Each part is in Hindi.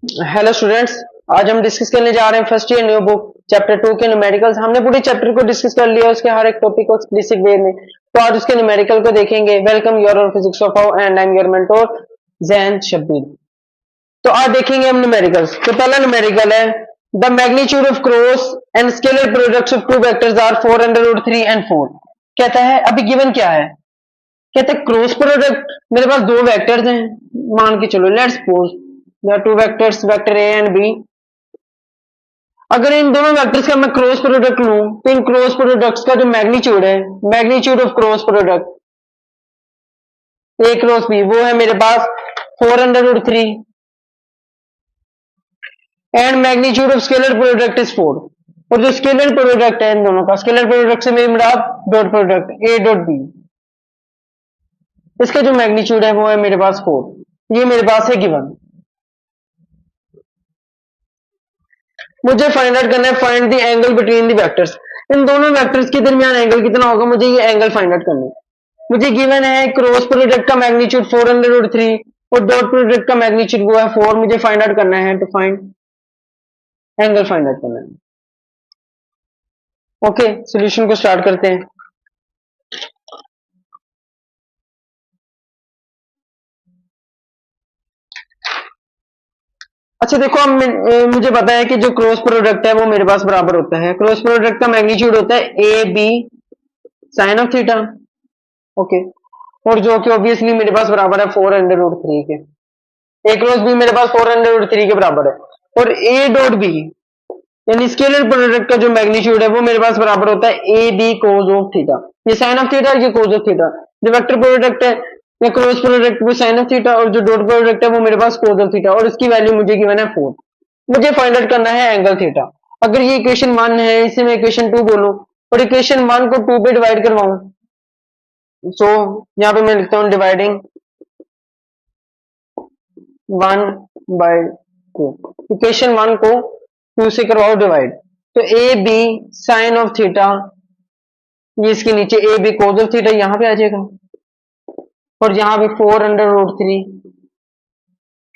हेलो स्टूडेंट्स, आज हम डिस्कस करने जा रहे हैं first year new book chapter 2 के न्यूमेरिकल्स। हमने पूरे चैप्टर को डिस्कस कर लिया, उसके हर एक टॉपिक को बेसिक वे में। तो आज उसके न्यूमेरिकल को देखेंगे। Welcome your physics of how and I am your mentor Jain Shabbir. तो आज देखेंगे हम न्यूमेरिकल्स। तो पहला न्यूमेरिकल है the magnitude of cross and scalar products of two vectors are 4√3 and 4। कहता है अभी गिवन क्या है, कहते हैं क्रॉस प्रोडक्ट। मेरे पास दो वेक्टर्स हैं, मान के चलो let's suppose there are two vectors vector a and b। अगर इन दोनों वेक्टर्स का मैं क्रॉस प्रोडक्ट लूं तो इन क्रॉस प्रोडक्ट्स का जो मैग्नीट्यूड है, magnitude of cross product a cross b, वो है मेरे पास 4√3 and magnitude of scalar product is 4। और जो स्केलर प्रोडक्ट है इन दोनों का, स्केलर प्रोडक्ट से मेरी मुराद dot product a dot b, इसका जो मैग्नीट्यूड है वो है मेरे पास 4। ये मेरे पास है गिवन। मुझे फाइंड आउट करना है, find the angle between the vectors. इन दोनों वेक्टर्स के दरमियान एंगल कितना होगा, मुझे ये एंगल फाइंड आउट करना है। मुझे गिवन है क्रॉस प्रोडक्ट का मैग्नीट्यूड 4√3 और डॉट प्रोडक्ट का मैग्नीट्यूड वो है 4। मुझे फाइंड आउट करना है, to find angle find out करना है। ओके, सॉल्यूशन को स्टार्ट करते हैं। अच्छा देखो, अब मुझे पता है कि जो क्रॉस प्रोडक्ट है वो मेरे पास बराबर होता है, क्रॉस प्रोडक्ट का मैग्नीट्यूड होता है A B sine of theta. Okay, और जो कि ऑब्वियसली मेरे पास बराबर है 4√3 के। ए क्रॉस बी मेरे पास 4√3 के बराबर है। और ए डॉट बी यानी स्केलर प्रोडक्ट का जो मैग्नीट्यूड है वो मेरे पास बराबर होता है A B cos of theta. ये साइन ऑफ थीटा, ये कोज ऑफ थीटा। जो वेक्टर प्रोडक्ट है या क्रॉस प्रोडक्ट वो साइन ऑफ थीटा, और जो डॉट प्रोडक्ट है वो मेरे पास कोज ऑफ थीटा, और इसकी वैल्यू मुझे गिवन है 4। मुझे फाइंड आउट करना है एंगल थीटा। अगर ये इक्वेशन 1 है, इसे मैं इक्वेशन 2 बोलूं और इक्वेशन 1 को 2 पे डिवाइड करवाऊं, सो यहाँ पे मैं लिखता हूं डिवाइडिंग 1/2। इक्वेशन 1 को 2 से करवाओ डिवाइड, तो A B sine of theta, ये इसके नीचे A B cos of theta यहाँ पे आ जाएगा, और यहाँ पे 4√3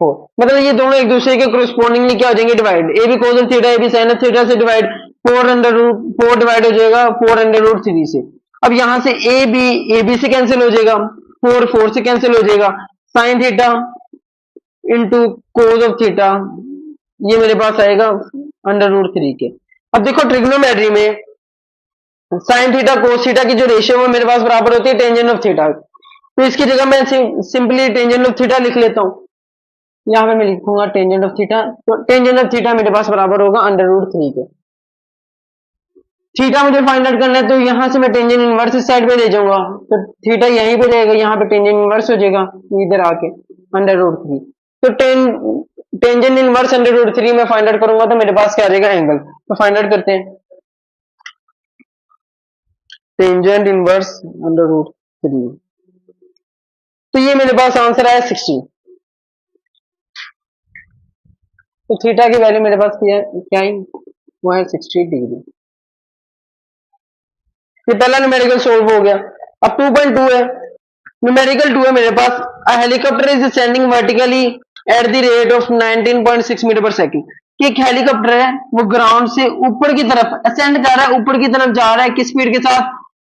4। मतलब ये दोनों एक दूसरे के कोरोस्पोंडिंगली क्या हो जाएंगे, divide. A B cos of theta A B sine of theta से डिवाइड 4 डिवाइड हो जाएगा 4√3 से। अब यहां से ए बी से कैंसिल हो जाएगा, 4 से कैंसिल हो जाएगा, sine theta into cos of theta, ये मेरे पास आएगा √3 के। अब देखो ट्रिग्नोमेट्री में साइन थीटा कोस थीटा की जो रेशियो है मेरे पास बराबर होती है टेंजेंट ऑफ थीटा। तो इसकी जगह मैं सिंपली टेंजेंट ऑफ थीटा लिख लेता हूं। यहाँ पे मैं लिखूंगा टेंजेंट ऑफ थीटा, तो टेंजेंट ऑफ थीटा मेरे पास बराबर होगा √3 के। थीटा मुझे फाइंड आउट करना है, तो यहां से मैं टेंजेंट इनवर्स इस साइड पे ले जाऊंगा, तो थीटा यहीं पे रहेगा, यहाँ पे टेंजेंट इनवर्स हो जाएगा इधर आके √3। तो टेंजेंट इनवर्स √3 में फाइंड आउट करूंगा तो मेरे पास क्या आ जाएगा, एंगल। तो फाइंड आउट करते हैं, टेंजेंट इनवर्स √3, तो ये मेरे पास आंसर आया 60। तो थीटा की वैल्यू मेरे पास क्या है, वो है 60 डिग्री। ये पहला न्यूमेरिकल सोल्व हो गया। अब 2.2 है, न्यूमेरिकल 2 है मेरे पास। A helicopter is ascending vertically at the rate of 19.6 metre पर सेकंड। कि एक हेलीकॉप्टर है वो ग्राउंड से ऊपर की तरफ असेंड कर रहा है, ऊपर की तरफ जा रहा है, किस स्पीड के साथ,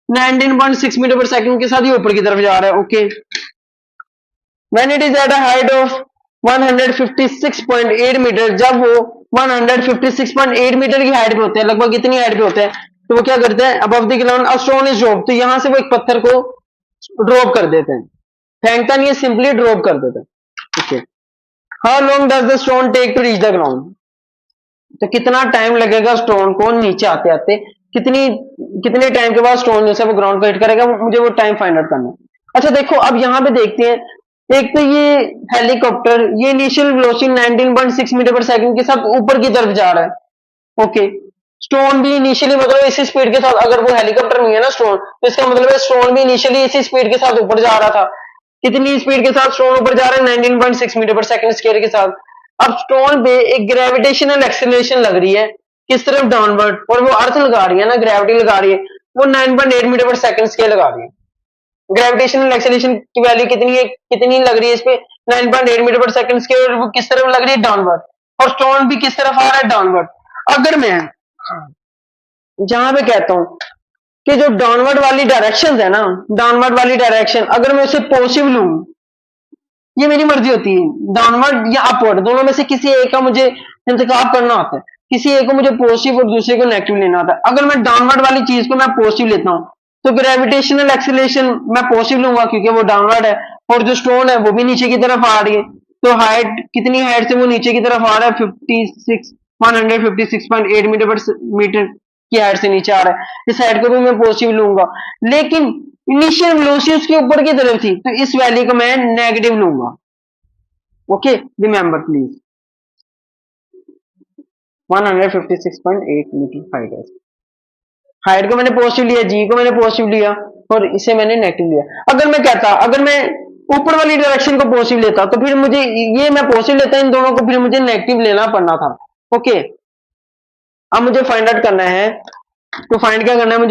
19.6 मीटर पर सेकंड के साथ ये ऊपर की तरफ जा रहा है। Okay, when it is at a height of 156.8 metre, जब वो 156.8 मीटर की हाइट पे होते हैं, लगभग इतनी हाइट पे होते हैं, तो वो क्या करते हैं, above the ground a stone is drop, तो यहां से वो एक पत्थर को ड्रॉप कर देते हैं, फेंकता नहीं है, सिंपली ड्रॉप कर देते हैं। Okay, how long does the stone take to reach the ground, तो कितना टाइम लगेगा स्टोन को नीचे आते आते, कितने टाइम के बाद स्टोन जो है वो ग्राउंड को हिट करेगा, मुझे वो टाइम फाइंड आउट करना है। अच्छा देखो, अब यहां पे देखते हैं, एक तो ये हेलीकॉप्टर, ये इनिशियल वेलोसिटी 19.6 मीटर पर सेकंड के साथ ऊपर की तरफ जा रहा है। ओके, स्टोन भी इनिशियली मतलब इसी स्पीड के साथ, अगर वो हेलीकॉप्टर नहीं है ना स्टोन, तो इसका मतलब है स्टोन भी इनिशियली इसी स्पीड के साथ ऊपर जा रहा था। कितनी स्पीड के साथ स्टोन ऊपर जा रहा है, 19.6 मीटर पर सेकंड स्क्वायर के साथ। अब स्टोन पे एक ग्रेविटेशनल एक्सेलरेशन लग रही है, किस तरफ, डाउनवर्ड, और वो अर्थ लगा रही है ना, ग्रेविटी लगा रही है, वो 9.8 मीटर पर सेकंड स्क्वायर लगा रही है। ग्रेविटेशनल एक्सेलरेशन की वैल्यू कितनी है, कितनी लग रही है इस पे, 9.8 मीटर पर सेकंड स्क्वायर, वो किस तरफ लग रही है, डाउनवर्ड। और स्टोन भी किस तरफ आ रहा है, डाउनवर्ड। अगर मैं जहां पे कहता हूं कि जो डाउनवर्ड वाली डायरेक्शन है ना, डाउनवर्ड वाली डायरेक्शन अगर मैं उसे पॉजिटिव लूं, ये मेरी मर्जी होती है, डाउनवर्ड या अपवर्ड दोनों में से किसी एक का मुझे इंतखाब करना होता है, किसी एक को मुझे पॉजिटिव और दूसरे को नेगेटिव लेना होता है। अगर मैं डाउनवर्ड वाली चीज को मैं पॉजिटिव लेता हूं तो ग्रेविटेशनल एक्सीलरेशन मैं पॉजिटिव लूंगा क्योंकि वो डाउनवर्ड है, और जो स्टोन है वो भी नीचे की तरफ आ रही है, तो हाइट कितनी हाइट से वो नीचे की तरफ आ रहा है, 156.8 मीटर की हाइट से नीचे आ रहा है, इस हाइट को भी मैं पॉजिटिव लूंगा। लेकिन इनिशियल वेलोसिटी उसके ऊपर की तरफ थी तो इस वैल्यू को मैं नेगेटिव लूंगा। Okay, remember please. 156.8 metre height है, हाइट को मैंने पॉजिटिव लिया, जी को मैंने पॉजिटिव लिया और इसे मैंने नेगेटिव लिया। अगर मैं कहता, अगर मैं ऊपर वाली डायरेक्शन को पॉजिटिव लेता तो फिर मुझे ये मैं पॉजिटिव लेता इन दोनों को, फिर मुझे नेगेटिव लेना पड़ना था। ओके, अब मुझे फाइंड आउट करना है, तो फाइंड क्या करना है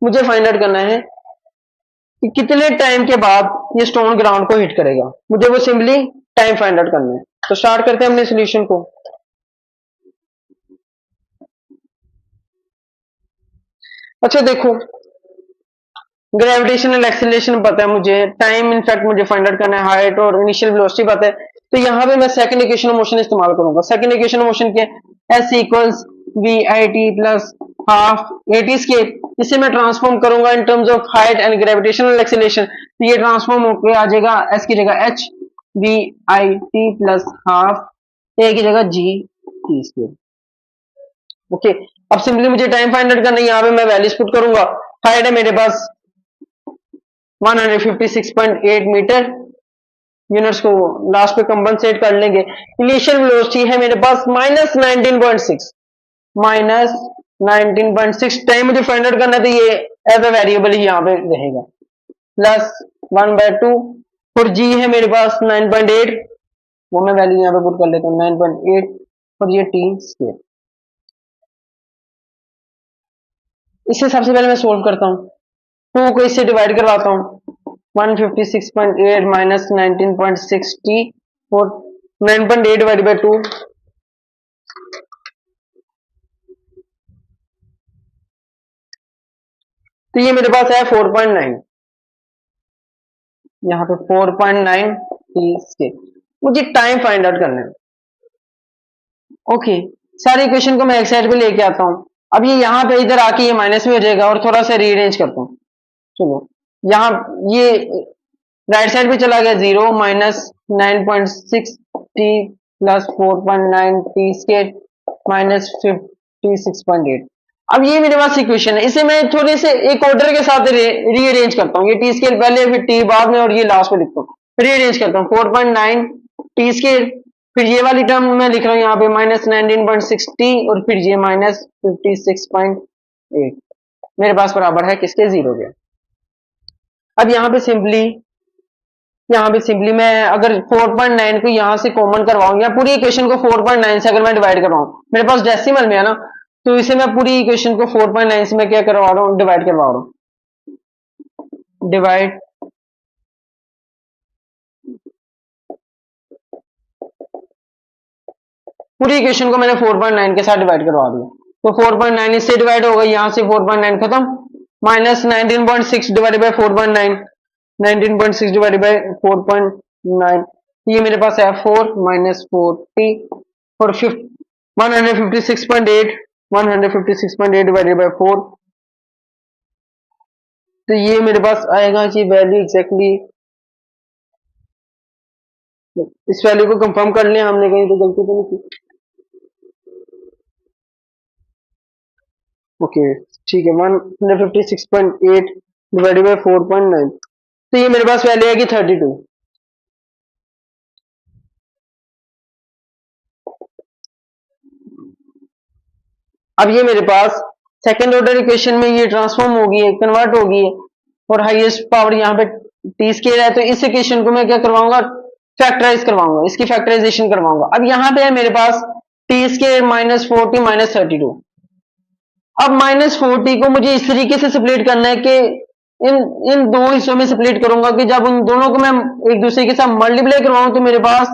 मुझे फाइंड आउट करना है कि कितने टाइम के बाद ये स्टोन ग्राउंड को हिट करेगा, मुझे वो सिंपली टाइम फाइंड आउट करना है। तो स्टार्ट करते हैं अपने सॉल्यूशन को। अच्छा देखो, ग्रेविटेशनल एक्सीलरेशन पता है मुझे, टाइम इनफैक्ट मुझे फाइंड आउट करना है, हाइट और इनिशियल वेलोसिटी पता है, तो यहां पे मैं सेकंड इक्वेशन ऑफ मोशन इस्तेमाल करूंगा। सेकंड इक्वेशन ऑफ मोशन के S equals we I T plus half A T square, इसे मैं ट्रांसफॉर्म करूंगा in terms of height and gravitational acceleration, तो ये ट्रांसफॉर्म होकर आ जाएगा एस की जगह H V I T plus half A की जगह जी टी स्केप। ओके, अब सिंपली मुझे टाइम फाइंड आउट करना है, यहाँ पे मैं वैल्यूज पुट करूंगा। हाइट है मेरे पास 156.8 मीटर, यूनिट्स को लास्ट पे कंपनसेट कर लेंगे। इनिशियल वेलोसिटी है मेरे पास -19.6 टाइम मुझे फाइंड आउट करना है, तो ये एज अ वेरिएबल ही यहाँ पे रहेगा, प्लस 1/2 और जी है मेरे पास 9.8, वो मैं वैल्यू यहाँ पे पुट कर लेता हूँ 9.8 और ये टी स्केयर। इससे सबसे पहले मैं सोल्व करता हूँ, 2 को इससे डिवाइड करवाता हूँ, 156.8 माइनस 19.6 टी और 9.8 डिवाइड बाई 2, तो ये मेरे पास है 4.9, यहाँ पे 4.9 टी स्केयर। मुझे टाइम फाइंड आउट करना है। ओके, सारी इक्वेशन को मैं एक साइड पे लेके आता हूँ। अब ये यहाँ पे इधर आके ये माइनस में हो जाएगा और थोड़ा सा रीअरेंज करता हूँ। चलो, यहाँ ये राइट साइड पे चला गया 0 minus 9.6 T plus 4.9 T square minus 56.8। अब ये मेरे पास इक्वेशन है, इसे मैं थोड़े से एक ऑर्डर के साथ रीअरेंज करता हूँ, ये टी स्केयर पहले फिर टी बाद में और ये लास्ट में लिखता हूँ, रीअरेंज करता हूँ। 4.9 टी स्केयर, फिर ये वाली टर्म मैं लिख रहा हूँ यहाँ पे माइनस 19.6 टी और फिर ये माइनस 56.8 मेरे पास बराबर है किसके, 0 के। अब यहाँ पे सिंपली मैं अगर 4.9 को यहाँ से कॉमन करवाऊं या पूरी इक्वेशन को 4.9 से अगर मैं डिवाइड करवाऊं, मेरे पास डेसिमल में है ना, तो इसे मैं पूरी इक्वेशन को 4.9 से मैं क्या करवा रहा हूँ, डिवाइड करवा रहा हूँ, डिवाइड पूरी इक्वेशन को मैंने 4.9 के साथ डिवाइड करवा दिया, तो 4.9 इससे डिवाइड होगा, यहां से 4.9 खत्म, minus 19.6 divide by 4.9, 19.6 divide by 4.9, ये मेरे पास है 4 माइनस 4t और 156.8 डिवाइडेड बाई 4, तो ये मेरे पास आएगा कि वैल्यू एग्जैक्टली, इस वैल्यू को कंफर्म कर लिया हमने, कहीं तो गलती तो नहीं की। ओके ठीक है, 156.8 डिवाइडेड बाई 4.9, तो ये मेरे पास वैल्यू आएगी 32। अब ये मेरे पास सेकेंड ऑर्डर इक्वेशन में ये ट्रांसफॉर्म होगी है, कन्वर्ट होगी है, और हाईएस्ट पावर यहाँ पे टी स्केयर है, तो इस इक्वेशन को मैं क्या करवाऊंगा, फैक्टराइज करवाऊंगा, इसकी फैक्टराइजेशन करवाऊंगा। अब यहाँ पे है मेरे पास टी स्केयर माइनस 40 माइनस 32। अब माइनस 40 को मुझे इस तरीके से सेपरेट करना है कि इन इन दो हिस्सों में स्प्लिट करूंगा कि जब उन दोनों को मैं एक दूसरे के साथ मल्टीप्लाई करवाऊं तो मेरे पास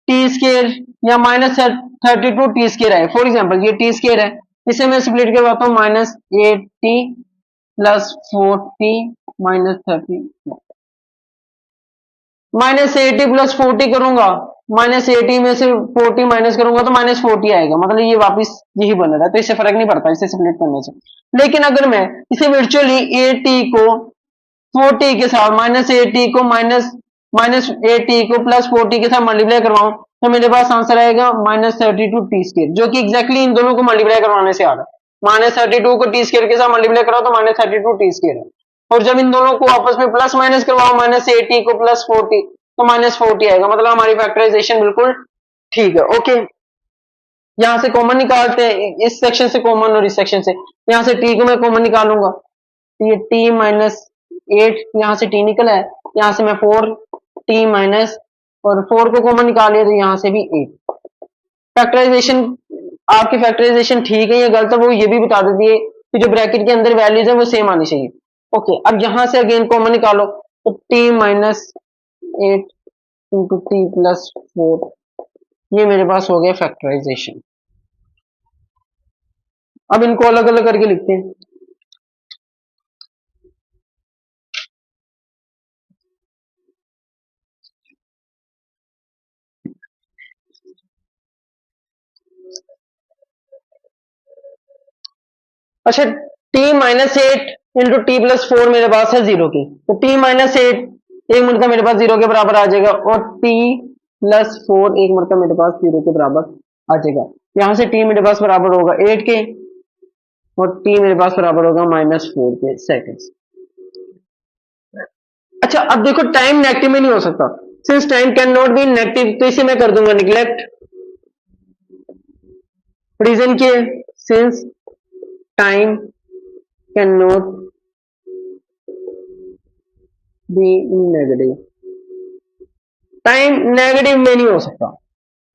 टी स्केयर या -32 t² है। फॉर एग्जाम्पल ये टी स्केयर है, इसे मैं स्प्लिट करवाता हूँ -8t + 4t -30 -80 + 40 करूंगा, -80 में से 40 माइनस करूंगा तो -40 आएगा, मतलब ये वापस यही बन रहा है, तो इससे फर्क नहीं पड़ता इसे स्प्लिट करने से। लेकिन अगर मैं इसे वर्चुअली 8t को 40 के साथ -80 को -80 को +40 के साथ मल्टीप्लाई करवाऊं तो मेरे पास आंसर आएगा -32t², जो कि एग्जैक्टली इन दोनों को मल्टीप्लाई करवाने से आ रहा है। -32 को t² के साथ मल्टीप्लाई कराओ तो -32t² है, और जब इन दोनों को आपस में प्लस माइनस करवाओ -80 को +40 तो -40 आएगा, मतलब हमारी फैक्टराइजेशन बिल्कुल ठीक है। ओके, यहां से कॉमन निकालते हैं, इस सेक्शन से कॉमन और इस सेक्शन से। यहां से t को मैं कॉमन निकालूंगा, तो ये t -8 यहां से t निकला है, यहां से मैं 4t माइनस और 4 को कॉमन निकाल लिया तो यहां से भी 8। फैक्टराइजेशन, आपकी फैक्टराइजेशन ठीक है या गलत है वो ये भी बता देती है कि जो ब्रैकेट के अंदर वैल्यूज है वो सेम आनी चाहिए। ओके, अब यहां से अगेन कॉमन निकालो तो t -8 इंटू t + 4, ये मेरे पास हो गया फैक्टराइजेशन। अब इनको अलग अलग करके लिखते हैं। अच्छा, t -8 इंटू t + 4 मेरे पास है 0 की, तो t -8 एक मरतबा मेरे पास 0 के बराबर आ जाएगा और t + 4 एक मरतबा मेरे पास 0 के बराबर आ जाएगा। यहां से t मेरे पास बराबर होगा 8 के और t मेरे पास बराबर होगा -4 के सेकंड्स। अच्छा, अब देखो टाइम नेगेटिव में नहीं हो सकता, since time can not be negative, तो इसे मैं कर दूंगा निग्लेक्ट। रीजन क्या है? Since time can not be negative, time negative में नहीं हो सकता,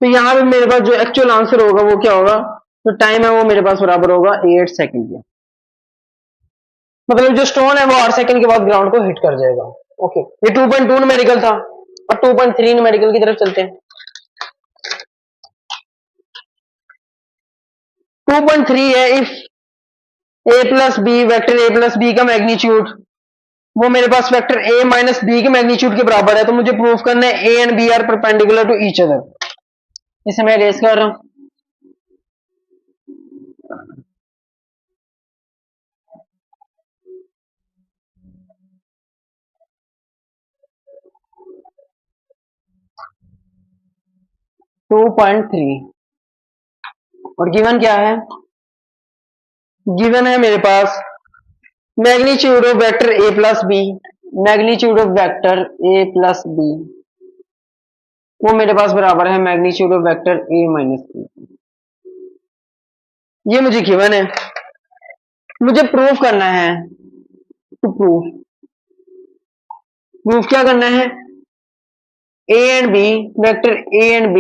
तो यहां पे मेरे पास जो एक्चुअल आंसर होगा वो क्या होगा, तो टाइम है वो मेरे पास बराबर होगा 8 सेकंड के, मतलब जो स्टोन है वो 8 सेकंड के बाद ग्राउंड को हिट कर जाएगा। ओके, ये 2.2 न्यूमेरिकल था, और 2.3 न्यूमेरिकल की तरफ चलते हैं। 2.3 है, if a plus B, vector a plus B का मैग्नीट्यूड वो मेरे पास वेक्टर a माइनस बी के मैग्नीट्यूड के बराबर है, तो मुझे प्रूफ करना है a and b are perpendicular to each other. इसे मैं रेस कर रहा हूं। टू 2.3 और गिवन क्या है? गिवन है मेरे पास magnitude of vector a plus B, magnitude of vector a plus B वो मेरे पास बराबर है magnitude of vector a minus B. ये मुझे गिवन है, मुझे प्रूफ करना है। टू प्रूफ क्या करना है? a and b, vector a and b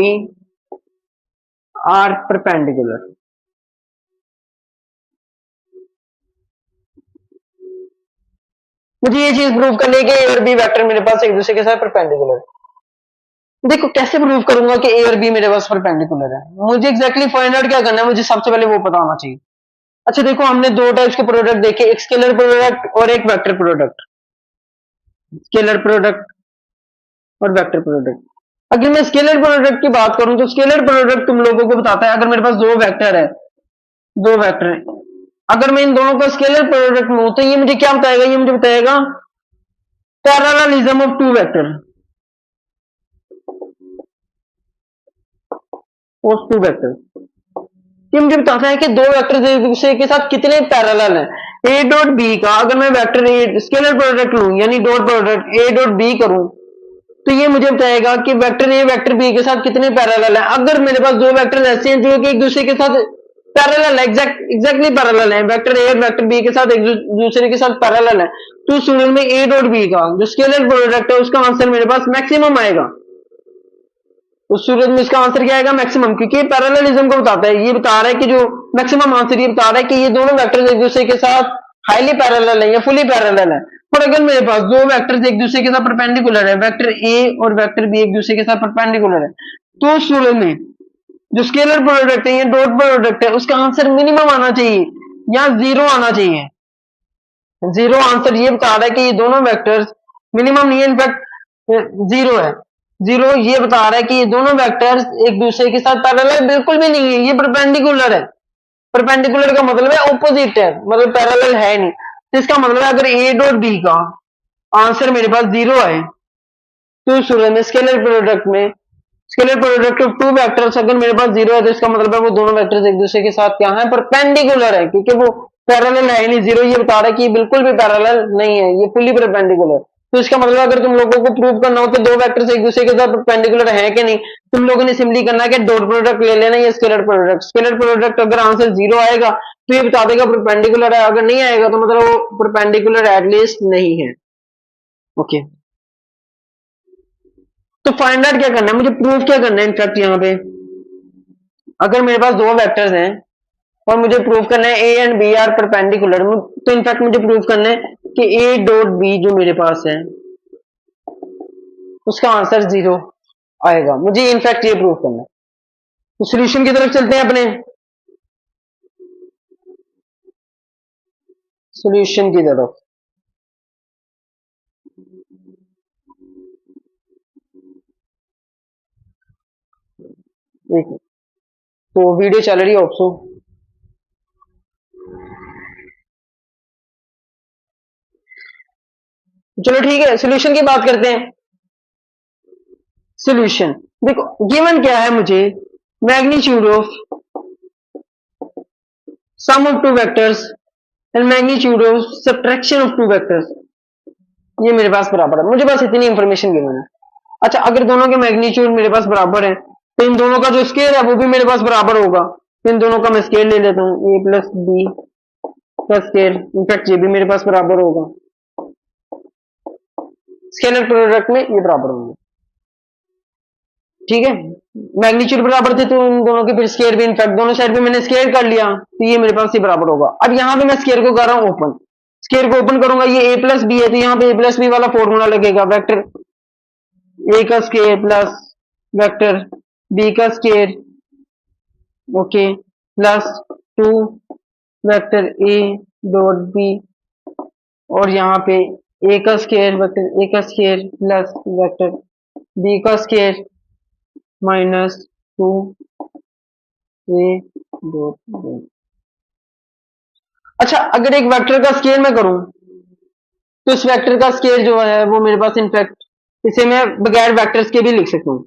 are perpendicular. मुझे ये चीज प्रूव करनी है कि a और b वेक्टर मेरे पास एक दूसरे के साथ परपेंडिकुलर। देखो कैसे प्रूव करूंगा कि a और b मेरे पास परपेंडिकुलर है? मुझे एग्जैक्टली फाइंड आउट क्या करना है, मुझे सबसे पहले वो पता होना चाहिए। अच्छा देखो, हमने दो टाइप्स के प्रोडक्ट देखे, एक स्केलर प्रोडक्ट और एक वेक्टर प्रोडक्ट। स्केलर प्रोडक्ट और वेक्टर प्रोडक्ट। अगर मैं स्केलर प्रोडक्ट की बात करूं तो स्केलर प्रोडक्ट तुम लोगों को बताता है, अगर मेरे पास दो वेक्टर है, अगर मैं इन दोनों का स्केलर प्रोडक्ट लूं तो ये मुझे क्या बताएगा? ये मुझे बताएगा parallelism of two vector, of two vector. ये मुझे बताता है कि दो वेक्टर एक दूसरे के साथ कितने पैरेलल हैं। ए डॉट बी का अगर मैं वेक्टर ए स्केलर प्रोडक्ट लूं यानी dot product A dot B करूं तो ये मुझे बताएगा कि वेक्टर ए वेक्टर बी के साथ कितने पैरेलल हैं। अगर मेरे पास दो वेक्टर ऐसे हैं जो कि एक दूसरे के साथ पैरेलल है, एग्जैक्टली पैरेलल है, वेक्टर ए और वेक्टर बी के साथ एक दूसरे के साथ पैरेलल है, तो सूरत में ए डॉट बी का जो स्केलर प्रोडक्ट है उसका आंसर मेरे पास मैक्सिमम आएगा। उस सूरत में इसका आंसर क्या आएगा? मैक्सिमम, क्योंकि पैरेललिज्म को बताता है। ये बता रहा है कि जो मैक्सिमम आंसर ये बता रहा है कि ये दोनों वेक्टर्स एक दूसरे के साथ हाईली पैरेलल है या फुली पैरेलल है, और अगर मेरे पास दो वेक्टर्स एक दूसरे के साथ परपेंडिकुलर है, वेक्टर ए और वेक्टर बी एक दूसरे के साथ परपेंडिकुलर है, तो उस सूरत में जो स्केलर प्रोडक्ट है या डॉट प्रोडक्ट है उसका आंसर मिनिमम आना चाहिए या जीरो आना चाहिए। जीरो आंसर ये बता रहा है कि ये दोनों वेक्टर्स मिनिमम नहीं है, इनफैक्ट जीरो है। जीरो ये बता रहा है कि ये दोनों वेक्टर्स एक दूसरे के साथ पैरेलल बिल्कुल भी नहीं है, ये परपेंडिकुलर है। परपेंडिकुलर का मतलब है ऑपोजिट है, मतलब पैरेलल है नहीं। तो इसका मतलब है अगर ए डॉट बी का आंसर मेरे पास जीरो है तो उस सूरत में scalar product of two vectors अगर मेरे पास जीरो है तो इसका मतलब है वो दोनों वेक्टर्स एक दूसरे के साथ क्या है, परपेंडिकुलर है, क्योंकि वो पैरेलल है नहीं। जीरो ये बता रहा है कि बिल्कुल भी पैरेलल नहीं है, ये फुल्ली परपेंडिकुलर। तो इसका मतलब अगर तुम लोगों को प्रूव करना हो कि दो वेक्टर्स एक दूसरे के साथ परपेंडिकुलर है कि नहीं, तुम लोगों ने सिंपली करना है कि डॉट प्रोडक्ट ले लेना या स्केलर प्रोडक्ट। स्केलर प्रोडक्ट अगर आंसर जीरो आएगा तो ये बता देगा परपेंडिकुलर है, अगर नहीं आएगा तो मतलब वो परपेंडिकुलर एटलीस्ट नहीं है। ओके, तो फाइंड आउट क्या करना है, मुझे प्रूफ क्या करना है। इनफैक्ट यहाँ पे अगर मेरे पास दो वेक्टर्स हैं और मुझे प्रूव करना है A and B are perpendicular, तो इनफैक्ट मुझे प्रूव करना है कि ए डॉट बी जो मेरे पास है उसका आंसर जीरो आएगा। मुझे इनफैक्ट ये प्रूव करना है। तो सोल्यूशन की तरफ चलते हैं अपने सोल्यूशन की तरफ। एक तो वीडियो चल रही है ऑप्सो। चलो ठीक है, सोल्यूशन की बात करते हैं। सोल्यूशन देखो गिवन क्या है मुझे, magnitude of sum of two vectors and magnitude of subtraction of two vectors, ये मेरे पास बराबर है। मुझे बस इतनी इंफॉर्मेशन गिवन है। अच्छा, अगर दोनों के मैग्नीट्यूड मेरे पास बराबर है तो इन दोनों का जो स्केल है वो भी मेरे पास बराबर होगा। तो इन दोनों का मैं स्केल ले लेता हूँ, ए प्लस बी का स्केल, इनफैक्ट ये भी मेरे पास बराबर होगा। स्केलर प्रोडक्ट में ये बराबर होंगे, ठीक है। मैग्नीट्यूड बराबर थे तो इन दोनों के फिर स्केयर भी, इनफैक्ट दोनों साइड पे मैंने स्केयर कर लिया तो ये मेरे पास ये बराबर होगा। अब यहाँ पे मैं स्केयर को कर रहा हूँ ओपन, स्केयर को ओपन करूंगा, ये ए प्लस बी है तो यहाँ पे ए प्लस बी वाला फॉर्मूला लगेगा, वेक्टर ए का स्केयर प्लस वेक्टर बी का square, okay, plus two vector A dot B, और यहाँ पे ए का स्केयर वेक्टर ए का स्केयर प्लस वेक्टर बी का square minus two A dot B. अच्छा, अगर एक वेक्टर का स्केयर मैं करूं तो इस वेक्टर का स्केयर जो है वो मेरे पास इनफैक्ट इसे मैं बगैर वेक्टर्स के भी लिख सकता हूँ,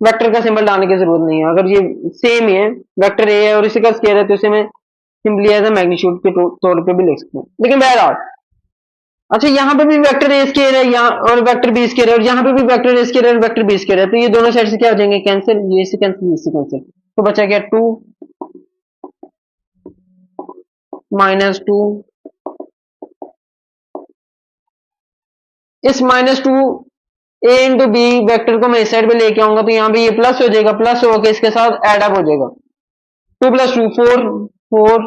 वेक्टर का सिंबल डालने की जरूरत नहीं है। अगर ये सेम ही है, वेक्टर ए है और इसी का स्केयर है तो इसे मैं सिंपली एज ए मैग्नीट्यूड के तौर पे भी लिख सकता हूँ। लेकिन बहरहाल, अच्छा यहाँ पे भी वेक्टर ए स्केयर है यहाँ और वेक्टर बी स्केयर है, और यहाँ पे भी वेक्टर ए स्केयर है और वेक्टर बी स्केयर है, तो ये दोनों साइड से क्या हो जाएंगे, कैंसिल, ये से कैंसिल, ये से कैंसिल, तो बचा गया टू माइनस टू। इस माइनस टू ए इंटू बी वैक्टर को मैं इस साइड पे लेके आऊंगा तो यहाँ पे ये प्लस हो जाएगा, प्लस होकर इसके साथ एड अप हो जाएगा, two plus two four, four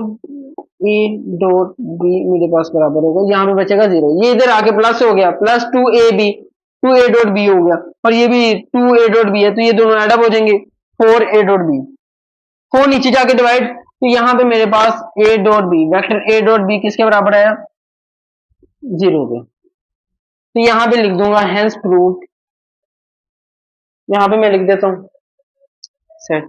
A dot B मेरे पास बराबर होगा, यहाँ पे बचेगा जीरो, ये इधर आके प्लस हो गया, plus two A B, two A dot B हो गया, और ये भी टू ए डॉट बी है तो ये दोनों एड अप हो जाएंगे, four A dot B, four नीचे जाके डिवाइड, तो यहाँ पे मेरे पास A dot B, vector A dot B किसके बराबर आया, जीरो पे। तो यहाँ पे लिख दूंगा हेंस प्रूव्ड, यहाँ पे मैं लिख देता हूँ set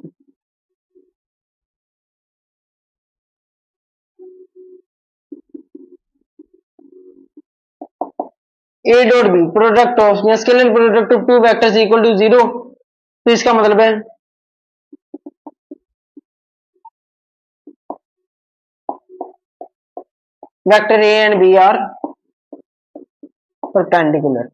A dot B product of या scalar product of two vectors equal to zero. तो इसका मतलब है vector A and B are perpendicular.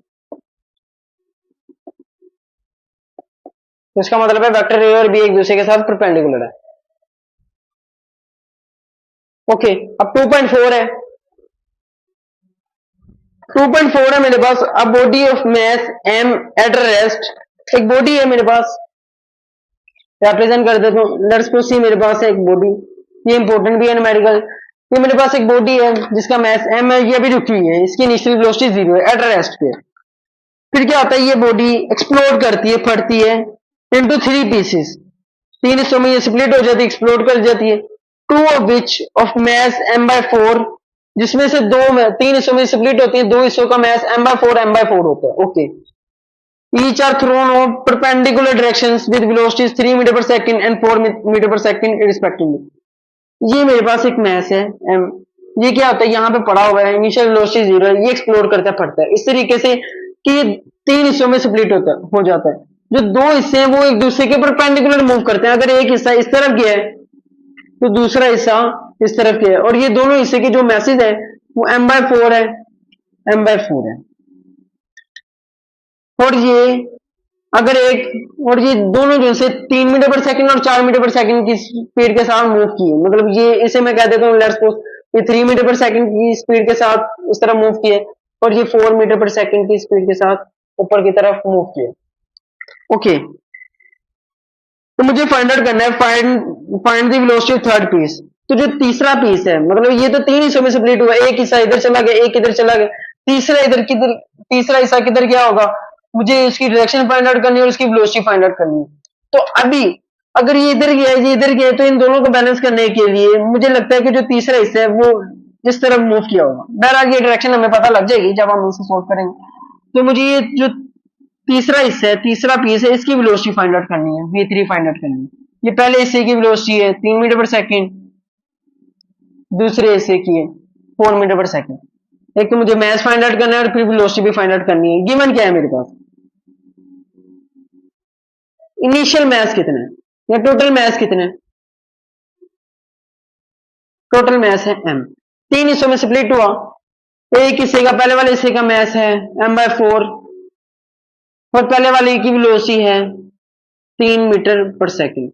तो इसका मतलब है वेक्टर ए और बी एक दूसरे के साथ परपेंडिकुलर है। ओके, अब 2.4 है, 2.4 है मेरे पास। अब body of mass M at rest, एक बॉडी है मेरे पास, रिप्रेजेंट कर देता हूँ, लेट्स सी मेरे पास है एक बॉडी, ये इंपॉर्टेंट भी है न्यूमेरिकल। ये मेरे पास एक बॉडी है जिसका मास m है, ये अभी रुकी हुई है, इसकी इनिशियल वेलोसिटी 0 है एट रेस्ट पे। फिर क्या होता है, ये बॉडी एक्सप्लोड करती है, फटती है इनटू 3 पीसेस, 3 हिस्सों में ये स्प्लिट हो जाती है, एक्सप्लोड कर जाती है। Two of which of mass m/4, जिसमें से 3 हिस्सों में स्प्लिट होती है, 2 हिस्सों का मास m/4 होता है। Okay, each are thrown on perpendicular directions with velocities 3 metre पर सेकंड एंड 4 मीटर पर सेकंड रिस्पेक्टिवली। ये मेरे पास एक मैस है m, ये क्या होता है, यहाँ पे पड़ा हुआ है, इनिशियल वेलोसिटी 0 है, ये एक्सप्लोर करता है, फटता है इस तरीके से कि ये 3 हिस्सों में स्प्लिट हो जाता है। जो 2 हिस्से हैं वो एक दूसरे के परपेंडिकुलर मूव करते हैं, अगर एक हिस्सा इस तरफ गया है तो दूसरा हिस्सा इस तरफ गया है, और ये दोनों हिस्से की जो मैसेज है वो m/4 है, m/4 है। और ये अगर और ये दोनों जो से 3 मीटर पर सेकंड और 4 मीटर पर सेकंड की स्पीड के साथ मूव किए, मतलब ये इसे मैं कह देता हूँ लेट्स सपोज ये 3 मीटर पर सेकंड की स्पीड के साथ इस तरह मूव किए, और ये 4 मीटर पर सेकंड की स्पीड के साथ ऊपर की तरफ मूव किए। ओके, तो मुझे फाइंड आउट करना है, find the velocity of third piece. तो जो तीसरा पीस है, मतलब ये तो 3 हिस्सों में स्प्लिट हुआ, एक हिस्सा इधर चला गया, एक इधर चला गया, तीसरा हिस्सा किधर गया होगा, मुझे इसकी डायरेक्शन फाइंड आउट करनी है और इसकी वेलोसिटी फाइंड आउट करनी है। तो अभी अगर ये इधर गया है, ये इधर गया है, तो इन दोनों को बैलेंस करने के लिए मुझे लगता है कि जो तीसरा हिस्सा है वो इस तरफ मूव किया होगा। बहरहाल ये डायरेक्शन हमें पता लग जाएगी जब हम इसे सोल्व करेंगे। तो मुझे ये जो तीसरा हिस्सा है, तीसरा पीस है, इसकी वेलोसिटी फाइंड आउट करनी है, v3 फाइंड आउट करनी है। ये पहले हिस्से की वेलोसिटी है 3 मीटर पर सेकंड, दूसरे हिस्से की है 4 मीटर पर सेकंड। एक तो मुझे मास फाइंड आउट करना है और फिर वेलोसिटी भी फाइंड आउट करनी है। गिवन क्या है मेरे पास, इनिशियल मास कितना है या टोटल मास कितना है, टोटल मास है m, 3 हिस्सों में स्प्लिट हुआ, एक हिस्से का पहले वाले हिस्से का मास है m/4 और पहले वाले की वेलोसिटी है 3 मीटर पर सेकंड,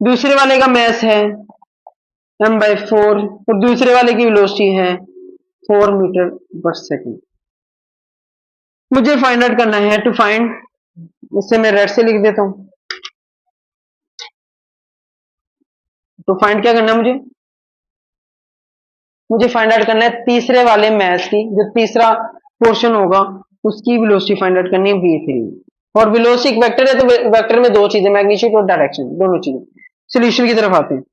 दूसरे वाले का मास है m/4 और दूसरे वाले की वेलोसिटी है 4 मीटर पर सेकंड। मुझे फाइंड आउट करना है, टू फाइंड, इससे मैं रेड से लिख देता हूं। तो फाइंड क्या करना है मुझे फाइंड आउट करना है तीसरे वाले मैच की, जो तीसरा पोर्शन होगा उसकी वेलोसिटी फाइंड आउट करनी है v3। और वेलोसिटी वेक्टर है, तो वेक्टर में दो चीजें, मैग्नीट्यूड और डायरेक्शन, दोनों चीजें। सोल्यूशन की तरफ आते हैं।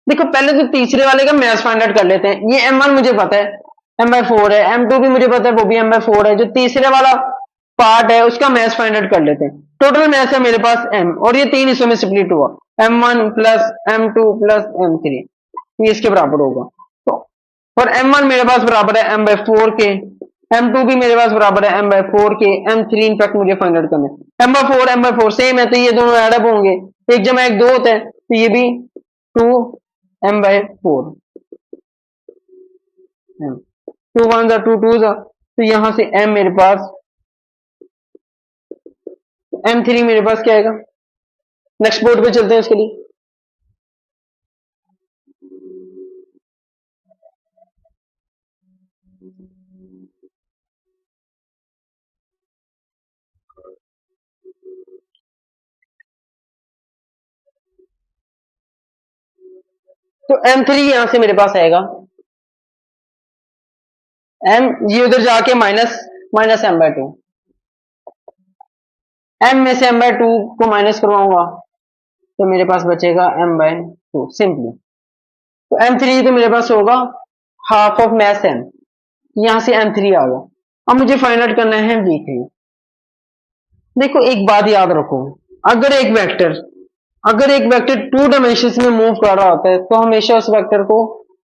देखो पहले तो तीसरे वाले का मैच फाइंड आउट कर लेते हैं। ये m1 मुझे पता है m/4 है, m2 भी मुझे पता है वो भी m/4 है। जो तीसरे वाला पार्ट है उसका मैच फाइंड आउट कर लेते हैं। टोटल मैच है मेरे पास m, और ये 3 हिस्सों में स्प्लिट हुआ, m1 plus m2 plus m3, ये इसके बराबर होगा। तो और m1 मेरे पास बराबर है m/4 के, m2 भी मेरे पास बराबर है m/4 के, m3 इनफैक्ट मुझे फाइंड आउट करना है। m/4 सेम है, तो ये दोनों ऐड अप होंगे, एक जमा एक दो होता है, तो ये भी 2m/4, 2 1 2 2, तो यहां से m मेरे पास, m3 मेरे पास क्या आएगा। नेक्स्ट बोर्ड पे चलते हैं उसके लिए। तो m3 यहां से मेरे पास आएगा, m ये उधर जाके माइनस m/2, m में से m/2 को माइनस करवाऊंगा तो मेरे पास बचेगा m/2 सिंपली। तो m3 तो मेरे पास होगा हाफ ऑफ मास m, यहां से m3 आ गया। अब मुझे फाइंड आउट करना है v3। देखो एक बात याद रखो, अगर एक वेक्टर 2 डायमेंशन में मूव कर रहा होता है तो हमेशा उस वेक्टर को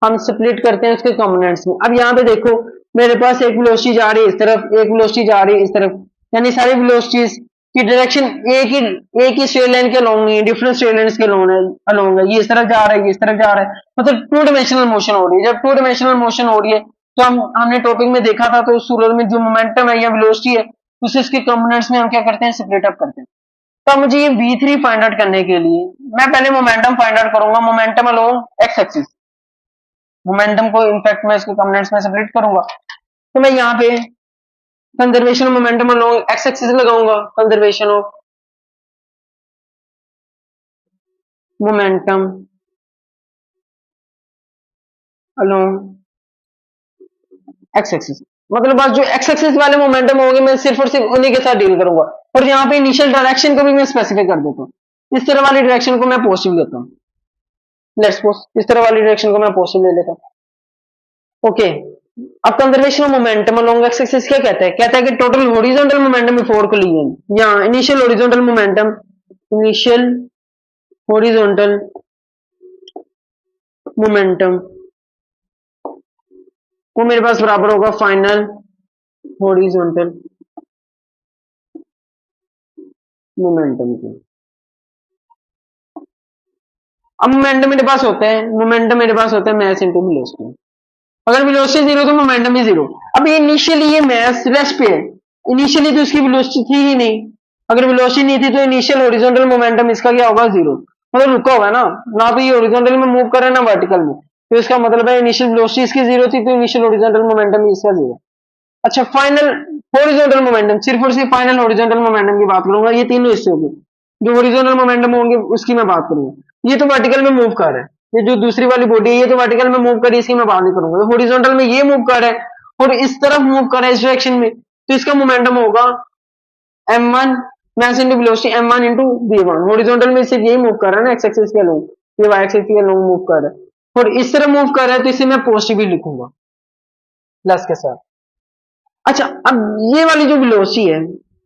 हम स्प्लिट करते हैं उसके कंपोनेंट्स में। अब यहाँ पे देखो मेरे पास एक वेलोसिटी जा रही है इस तरफ, एक वेलोसिटी जा रही है इस तरफ, यानी सारी वेलोसिटीज की डायरेक्शन एक ही स्ट्रेट लाइन के अलोंग नहीं है, डिफरेंट स्ट्रेट लाइंस के अलोंग है। ये इस तरफ जा रहा है, ये इस तरफ जा रहा है, मतलब 2 डायमेंशनल मोशन हो रही है। जब 2 डायमेंशनल मोशन हो रही है तो हमने टॉपिक में देखा था, तो उस सूरत में जो मोमेंटम है या वेलोसिटी है उसे इसके कंपोनेंट्स में हम क्या करते हैं, सेपरेट अप करते हैं। तो मुझे ये v3 फाइंड आउट करने के लिए मैं पहले मोमेंटम फाइंड आउट करूंगा, momentum along X axis, momentum को इनफैक्ट मैं इसके कंपोनेंट्स में सेपरेट करूंगा। तो मैं यहाँ पे conservation of momentum along X axis लगाऊंगा, conservation of momentum along X axis, मतलब बस जो एक्स एक्सिस वाले मोमेंटम होंगे मैं सिर्फ और सिर्फ उन्हीं के साथ डील करूंगा। और यहाँ पे इनिशियल डायरेक्शन को भी मैं स्पेसिफाई कर देता हूँ। इस तरह वाली डायरेक्शन को मैं पॉजिटिव लेता हूँ। लेट्स सपोज इस तरह वाली डायरेक्शन को मैं पॉजिटिव ले लेता हूँ। ओके, अब conservation of momentum along X axis क्या कहता है? कहता है कि total horizontal momentum before collision, यहाँ initial horizontal momentum, initial horizontal momentum वो मेरे पास बराबर होगा फाइनल हॉरिजॉन्टल मोमेंटम के। अब मोमेंटम मेरे पास होता है, मोमेंटम मेरे पास होता है मैस इनटू वेलोसिटी। अगर वेलोसिटी जीरो तो मोमेंटम भी जीरो। अब इनिशियली ये मैस रेस्ट पे है, इनिशियली तो इसकी वेलोसिटी थी ही नहीं। अगर वेलोसिटी नहीं थी तो इनिशियल हॉरिजॉन्टल मोमेंटम इसका क्या होगा? जीरो, मतलब रुका होगा ना, ना तो ये हॉरिजॉन्टल में मूव कर रहा है ना वर्टिकल में, तो इसका मतलब है इनिशियल वेलोसिटी इसकी जीरो थी तो इनिशियल हॉरिजॉन्टल मोमेंटम इसका जीरो। अच्छा, फाइनल हॉरिजॉन्टल मोमेंटम, सिर्फ और सिर्फ फाइनल हॉरिजॉन्टल मोमेंटम की बात करूंगा। ये तीनों हिस्से होंगे, जो हॉरिजॉन्टल मोमेंटम होंगे उसकी मैं बात करूंगा। ये तो वर्टिकल में मूव कर रहा है, ये जो दूसरी वाली बॉडी है ये तो वर्टिकल में मूव कर रही है, इसकी मैं बात नहीं करूंगा। हॉरिजॉन्टल में ये मूव कर रहा है और इस तरफ मूव कर रहा है इस डायरेक्शन में, तो इसका मोमेंटम होगा m1 mass into velocity m1 into v1। Horizontal में सिर्फ यही मूव कर रहा है ना, एक्स एक्सिस के अलोंग, ये वाई एक्सिस के अलोंग मूव कर रहा है और इस तरह मूव कर रहा है, तो इसे मैं पॉजिटिव भी लिखूंगा प्लस के साथ। अच्छा, अब ये वाली जो वेलोसिटी है,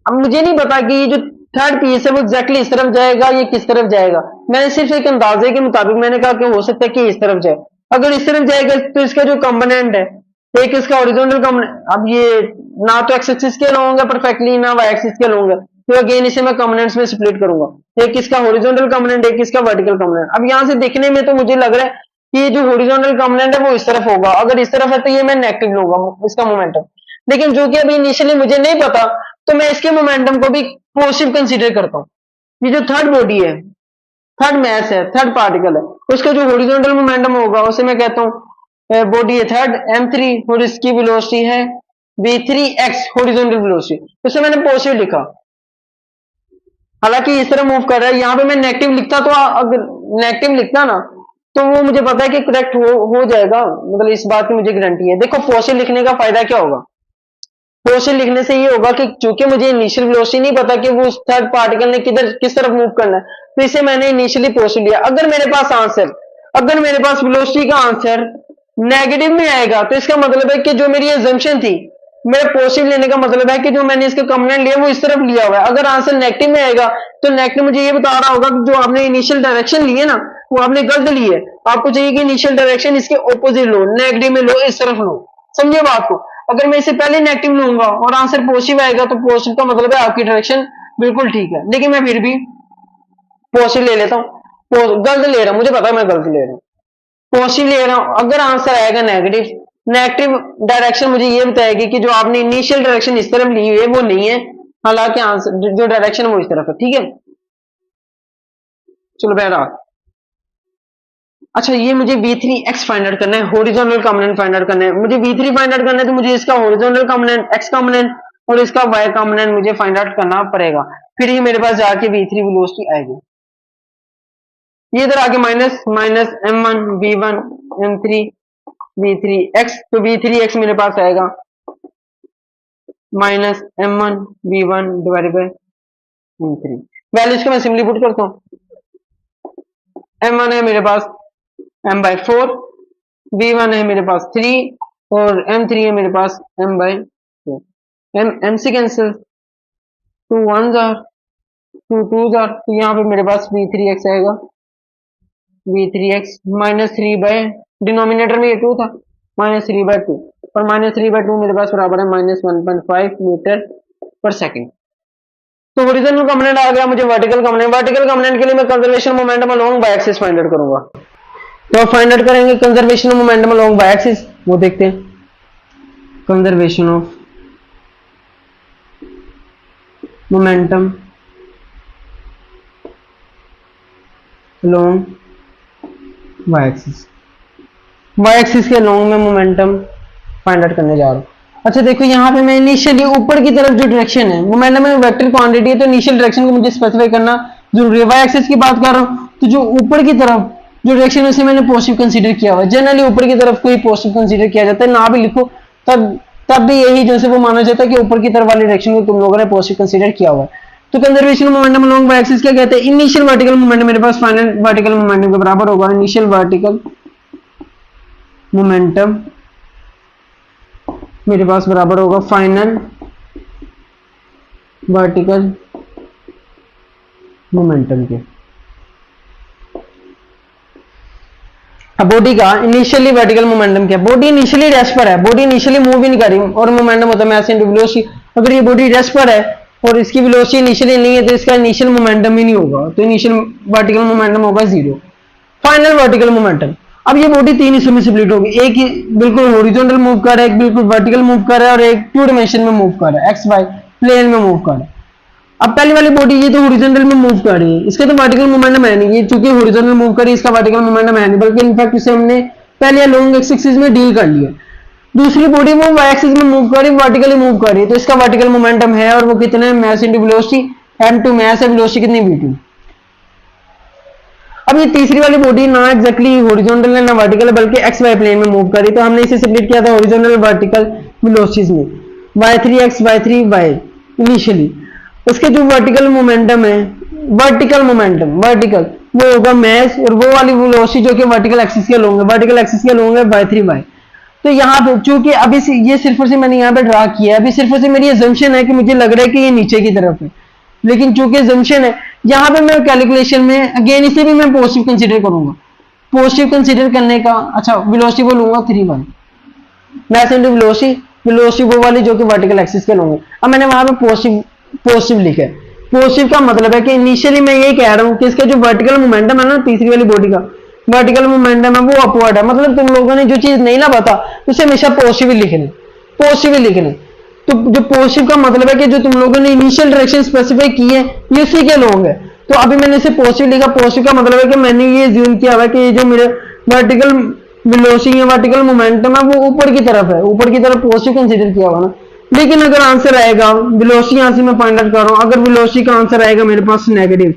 अब मुझे नहीं पता कि ये जो थर्ड पीस है वो एग्जैक्टली इस तरफ जाएगा ये किस तरफ जाएगा। मैंने सिर्फ एक अंदाजे के मुताबिक मैंने कहा कि हो सकता है कि इस तरफ जाए। अगर इस तरफ जाएगा तो इसका जो कंपोनेंट है, एक इसका हॉरिजॉन्टल कंपोनेंट, अब ये ना तो एक्स एक्सिस के अलोंग है परफेक्टली, ना वाई एक्सिस के अलोंग है, तो अगेन इसे मैं कंपोनेंट्स में स्प्लिट करूंगा। एक इसका हॉरिजॉन्टल कंपोनेंट, एक इसका वर्टिकल कंपोनेंट। अब यहां से देखने में तो मुझे लग रहा है कि ये जो हॉरिजॉन्टल कंपोनेंट है वो इस तरफ होगा, अगर इस तरफ है तो ये मैं नेगेटिव लूंगा इसका मोमेंटम। लेकिन जो कि अभी इनिशियली मुझे नहीं पता, तो मैं इसके मोमेंटम को भी पॉजिटिव कंसीडर करता हूँ। ये जो थर्ड बॉडी है, थर्ड मैस है, थर्ड पार्टिकल है, उसका जो हॉरिजॉन्टल मोमेंटम होगा उसे मैं कहता हूँ बॉडी है थर्ड m3 और इसकी वेलोसिटी है v3x हॉरिजॉन्टल वेलोसिटी, उसे मैंने पॉजिटिव लिखा। हालांकि इस तरह मूव कर रहा है, यहाँ पे मैं नेगेटिव लिखता तो अगर नेगेटिव लिखता ना तो वो मुझे पता है कि करेक्ट हो जाएगा, मतलब इस बात की मुझे गारंटी है। देखो पॉजिटिव लिखने का फायदा क्या होगा? पॉजिटिव लिखने से ये होगा कि चूंकि मुझे इनिशियल वेलोसिटी नहीं पता कि वो उस थर्ड पार्टिकल ने किस तरफ मूव करना है, तो इसे मैंने इनिशियली पॉजिटिव लिया। अगर मेरे पास आंसर, अगर मेरे पास वेलोसिटी का आंसर नेगेटिव में आएगा तो इसका मतलब है कि जो मेरी अजम्पशन थी, मेरे पॉजिटिव लेने का मतलब है कि जो मैंने इसका कंपोनेंट लिया वो इस तरफ लिया हुआ है। अगर आंसर नेगेटिव में आएगा तो नेगेटिव मुझे ये बता रहा होगा कि जो आपने इनिशियल डायरेक्शन ली है ना वो आपने गलत ली है। आपको चाहिए कि इनिशियल डायरेक्शन इसके ऑपोजिट लो, नेगेटिव में लो, इस तरफ लो। समझे बात को? अगर मैं इसे पहले नेगेटिव लूंगा और आंसर पॉजिटिव आएगा तो पॉजिटिव का मतलब है आपकी डायरेक्शन बिल्कुल ठीक है, लेकिन मैं फिर भी पॉजिटिव ले लेता हूँ। गलत ले रहा हूँ, मुझे पता है मैं गलत ले रहा हूँ, पॉजिटिव ले रहा हूँ। अगर आंसर आएगा नेगेटिव, नेगेटिव डायरेक्शन मुझे ये बताएगी कि जो आपने इनिशियल डायरेक्शन इस तरफ ली हुई है वो नहीं है, हालांकि आंसर जो डायरेक्शन वो इस तरफ है। ठीक है, चलो बहरहाल। अच्छा, ये मुझे v3x फाइंड आउट करना है, हॉरिजॉन्टल कंपोनेंट फाइंड आउट करना है। मुझे v3 फाइंड आउट करना है तो मुझे इसका हॉरिजॉन्टल कंपोनेंट x कंपोनेंट और इसका y कंपोनेंट मुझे फाइंड आउट करना पड़ेगा, फिर ही मेरे पास जाके v3 वेलोसिटी आएगी। ये इधर आके minus minus m1 v1 m3 v3x, तो v3x मेरे पास आएगा minus m1 v1 divided by m3। Values को मैं सिंपली पुट करता हूँ। m1 है मेरे पास m/4, v1 है मेरे पास 3 और m3 है मेरे पास m/4। m से cancel, 2 1s are 2 2s are, तो यहाँ पे मेरे पास v3x आएगा, v3x माइनस 3 बाय, डिनोमिनेटर में ये 2 था, माइनस 3/2 और माइनस 3/2 मेरे पास बराबर है माइनस 1.5 मीटर पर सेकेंड। तो हॉरिजॉन्टल कंपोनेंट आ गया, मुझे वर्टिकल कंपोनेंट, वर्टिकल कंपोनेंट के लिए मैं conservation momentum along Y axis find out करूंगा। तो फाइंड आउट करेंगे conservation of momentum along Y axis, वो देखते हैं। Conservation of momentum along Y axis, Y axis के अलोंग में मोमेंटम फाइंड आउट करने जा रहा हूं। अच्छा देखो, यहाँ पे मैं इनिशियली ऊपर की तरफ जो डायरेक्शन है, मोमेंटम में वेक्टर क्वांटिटी है तो इनिशियल डायरेक्शन को मुझे स्पेसिफाई करना जरूरी है। वाई एक्सिस की बात कर रहा हूँ तो जो ऊपर की तरफ जो डायरेक्शन है उसे मैंने पॉजिटिव कंसीडर किया हुआ है। जनरली ऊपर की तरफ कोई पॉजिटिव कंसीडर किया जाता है, ना भी लिखो तब भी यही जो से वो माना जाता है कि ऊपर की तरफ वाली डायरेक्शन को तुम लोगों ने पॉजिटिव कंसीडर किया हुआ है। तो conservation momentum along Y axis क्या कहते हैं? इनिशियल वर्टिकल मोमेंटम मेरे पास फाइनल वर्टिकल मोमेंटम के बराबर होगा। इनिशियल वर्टिकल मोमेंटम मेरे पास बराबर होगा फाइनल वर्टिकल मोमेंटम के। अब बॉडी का इनिशियली वर्टिकल मोमेंटम क्या? बॉडी इनिशियली रेस्ट पर है, बॉडी इनिशियली मूव ही नहीं कर रही और मोमेंटम होता है मास इनटू वेलोसिटी। अगर ये बॉडी रेस्ट पर है और इसकी वेलोसिटी इनिशियली नहीं है तो इसका इनिशियल मोमेंटम ही नहीं होगा, तो इनिशियल वर्टिकल मोमेंटम होगा 0। फाइनल वर्टिकल मोमेंटम, अब ये बॉडी 3 हिस्सों में स्प्लिट होगी, एक ही बिल्कुल हॉरिजॉन्टल मूव कर रहा है, एक बिल्कुल वर्टिकल मूव कर रहा है और एक 2 डायमेंशन में मूव कर रहा है, एक्स वाई प्लेन में मूव कर रहा है। अब पहली वाली बॉडी ये तो हॉरिजॉन्टल में मूव कर रही है, इसका तो वर्टिकल मोमेंटम है नहीं, ये चूंकि हॉरिजॉन्टल मूव कर रही है इसका वर्टिकल मोमेंटम है नहीं, बल्कि इनफैक्ट इसे हमने पहले अलोंग एक्स एक्सिस में डील कर लिया। दूसरी बॉडी वो वाई एक्सिस में मूव कर रही है, वर्टिकली मूव कर रही है, तो इसका वर्टिकल मोमेंटम है और वो कितना है? मास इनटू वेलोसिटी, m2 मास है, वेलोसिटी कितनी v2। अब ये तीसरी वाली बॉडी ना एग्जैक्टली हॉरिजॉन्टल है ना वर्टिकल है, बल्कि एक्स वाई प्लेन में मूव कर रही है, तो हमने इसे स्प्लिट किया था हॉरिजॉन्टल वर्टिकल वेलोसिटीज में, y3x y3y इनिशियली। उसके जो वर्टिकल मोमेंटम है, वर्टिकल मोमेंटम वर्टिकल वो होगा मास, और वो वाली वेलोसिटी जो कि वर्टिकल एक्सिस के लोंगे, वर्टिकल एक्सिस के लोंगे y3y। तो यहाँ पे चूंकि अभी से ये सिर्फ और सिर्फ मैंने यहाँ पे ड्रा किया है, अभी सिर्फ और सिर्फ मेरी अजम्पशन है कि मुझे लग रहा है कि ये नीचे की तरफ है, लेकिन चूंकि अजम्पशन है यहाँ पे मैं कैलकुलेशन में अगेन इसे भी मैं पॉजिटिव कंसीडर करूंगा। पॉजिटिव कंसीडर करने का अच्छा वेलोसिटी वो लूंगा 3y mass into velocity, velocity वो वाली जो कि वर्टिकल एक्सिस के लोंगे। अब मैंने वहां पे पॉजिटिव लिखा है। पॉजिटिव का मतलब है कि इनिशियली मैं ये कह रहा हूँ कि इसका जो वर्टिकल मोमेंटम है ना तीसरी वाली बॉडी का वर्टिकल मोमेंटम है वो अपवर्ड है, मतलब तुम लोगों ने जो चीज नहीं ना पता उसे हमेशा पॉजिटिव लिखना, पॉजिटिव लिखना। तो जो पॉजिटिव का मतलब है कि जो तुम लोगों ने इनिशियल डायरेक्शन स्पेसिफाई की है ये उसी के लोग है, तो अभी मैंने इसे पॉजिटिव लिखा। पॉजिटिव का मतलब है कि मैंने ये ज्यूम किया हुआ कि ये जो मेरे वर्टिकल वेलोसिटी या वर्टिकल मोमेंटम है वो ऊपर की तरफ है, ऊपर की तरफ पॉजिटिव कंसीडर किया हुआ ना। लेकिन अगर आंसर आएगा वेलोसिटी, यहां से मैं फाइंड आउट कर रहा हूं, अगर वेलोसिटी का आंसर आएगा मेरे पास नेगेटिव,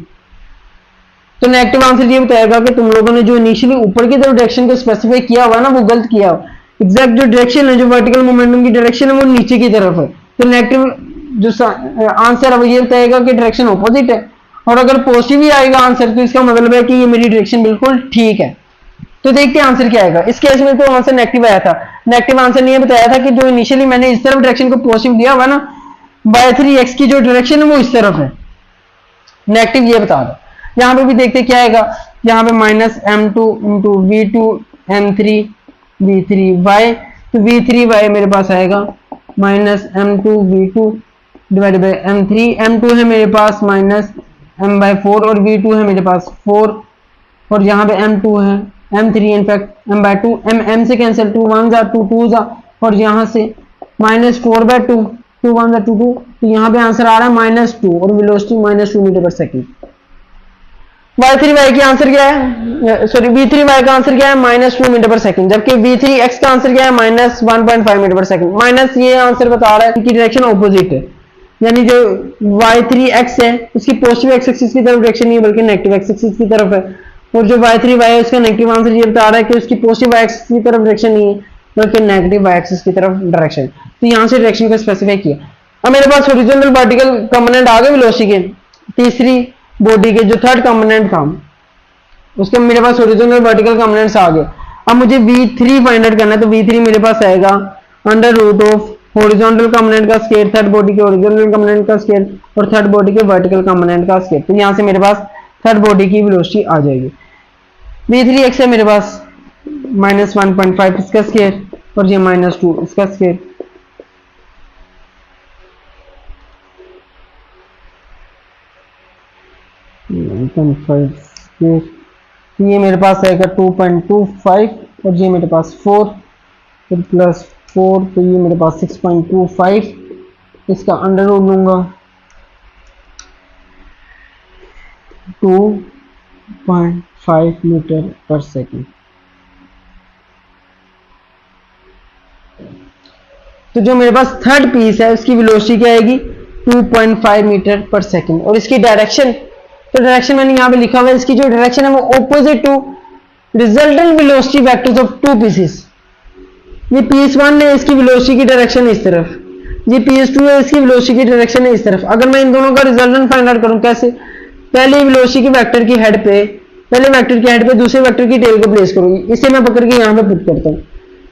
तो नेगेटिव आंसर ये बताएगा कि तुम लोगों ने जो इनिशियली ऊपर की तरफ डायरेक्शन को स्पेसिफाई किया हुआ है ना वो गलत किया हुआ। एग्जैक्ट जो डायरेक्शन है, जो वर्टिकल मोमेंटम की डायरेक्शन है वो नीचे की तरफ है, तो नेगेटिव जो आंसर है वो ये बताएगा कि डायरेक्शन ऑपोजिट है। और अगर पॉजिटिव ही आएगा आंसर तो इसका मतलब है कि ये मेरी डायरेक्शन बिल्कुल ठीक है। तो देखते हैं आंसर क्या आएगा। इस केस में तो आंसर नेगेटिव आया था। नेगेटिव आंसर ने ये बताया था कि जो इनिशियली मैंने इस तरफ डायरेक्शन को पॉजिटिव दिया हुआ ना, y3x की जो डायरेक्शन है वो इस तरफ है, नेगेटिव ये बता रहा। यहाँ पे भी देखते क्या आएगा, यहाँ पे -m2 into v2 m3 v3y, तो v3y मेरे पास आएगा -m2 v2 divided by m3, m2 है मेरे पास -m/4 और v2 है मेरे पास 4, और यहाँ पे m2 है m3 इनफैक्ट m/2, m से कैंसिल 2 1 जा 2 2 जा, और यहाँ से -4/2 2 1 जा 2 2, तो यहाँ पे आंसर आ रहा है -2 और वेलोसिटी -2 मीटर पर सेकेंड। y3y की आंसर क्या है, सॉरी v3y का आंसर क्या है -2 मीटर पर सेकंड, जबकि v3x का आंसर क्या है -1.5 मीटर पर सेकंड। माइनस ये आंसर बता रहा है कि डायरेक्शन ऑपोजिट है, यानी जो y3x है उसकी पॉजिटिव एक्स एक्सिस की तरफ डायरेक्शन नहीं है बल्कि नेगेटिव एक्स एक्सिस की तरफ है, और जो y3y है उसका नेगेटिव आंसर ये बता रहा है कि उसकी पॉजिटिव y एक्सिस की तरफ डायरेक्शन नहीं है बल्कि नेगेटिव y एक्सिस की तरफ डायरेक्शन। तो यहाँ से डायरेक्शन को स्पेसिफाई किया। अब मेरे पास हॉरिजॉन्टल वर्टिकल कंपोनेंट आ गए वेलोसिटी के, तीसरी बॉडी के जो थर्ड कंपोनेंट था उसके मेरे पास हॉरिजॉन्टल वर्टिकल कंपोनेंट्स आ गए। अब मुझे v3 फाइंड आउट करना है, तो v3 मेरे पास आएगा √ऑफ हॉरिजॉन्टल कंपोनेंट का स्क्वायर, थर्ड बॉडी के हॉरिजॉन्टल कंपोनेंट का स्क्वायर और थर्ड बॉडी के वर्टिकल कंपोनेंट का स्क्वायर। तो यहाँ से मेरे पास थर्ड बॉडी की वेलोसिटी आ जाएगी। v3x है मेरे पास -1.5 इसका स्क्वायर और ये -2 इसका स्क्वायर। ये मेरे पास आएगा 2.25 और ये मेरे पास 4 फिर प्लस 4, तो ये मेरे पास 6.25, इसका अंडर रूट लूंगा 2.5 मीटर पर सेकेंड। तो जो मेरे पास थर्ड पीस है उसकी वेलोसिटी क्या आएगी 2.5 मीटर पर सेकेंड, और इसकी डायरेक्शन, तो डायरेक्शन मैंने यहाँ पे लिखा हुआ है, इसकी जो डायरेक्शन है वो opposite to resultant velocity vectors of two pieces. ये PS1 है, इसकी वेलोसिटी की डायरेक्शन है इस तरफ, ये PS2 है, इसकी वेलोसिटी की डायरेक्शन है इस तरफ। अगर मैं इन दोनों का रिजल्टेंट फाइंड आउट करूं कैसे, पहले वेलोसिटी की वेक्टर की हेड पे, पहले वेक्टर की हेड पे दूसरे वेक्टर की टेल को प्लेस करूंगी। इसे मैं पकड़ के यहाँ पे पुट करता हूँ,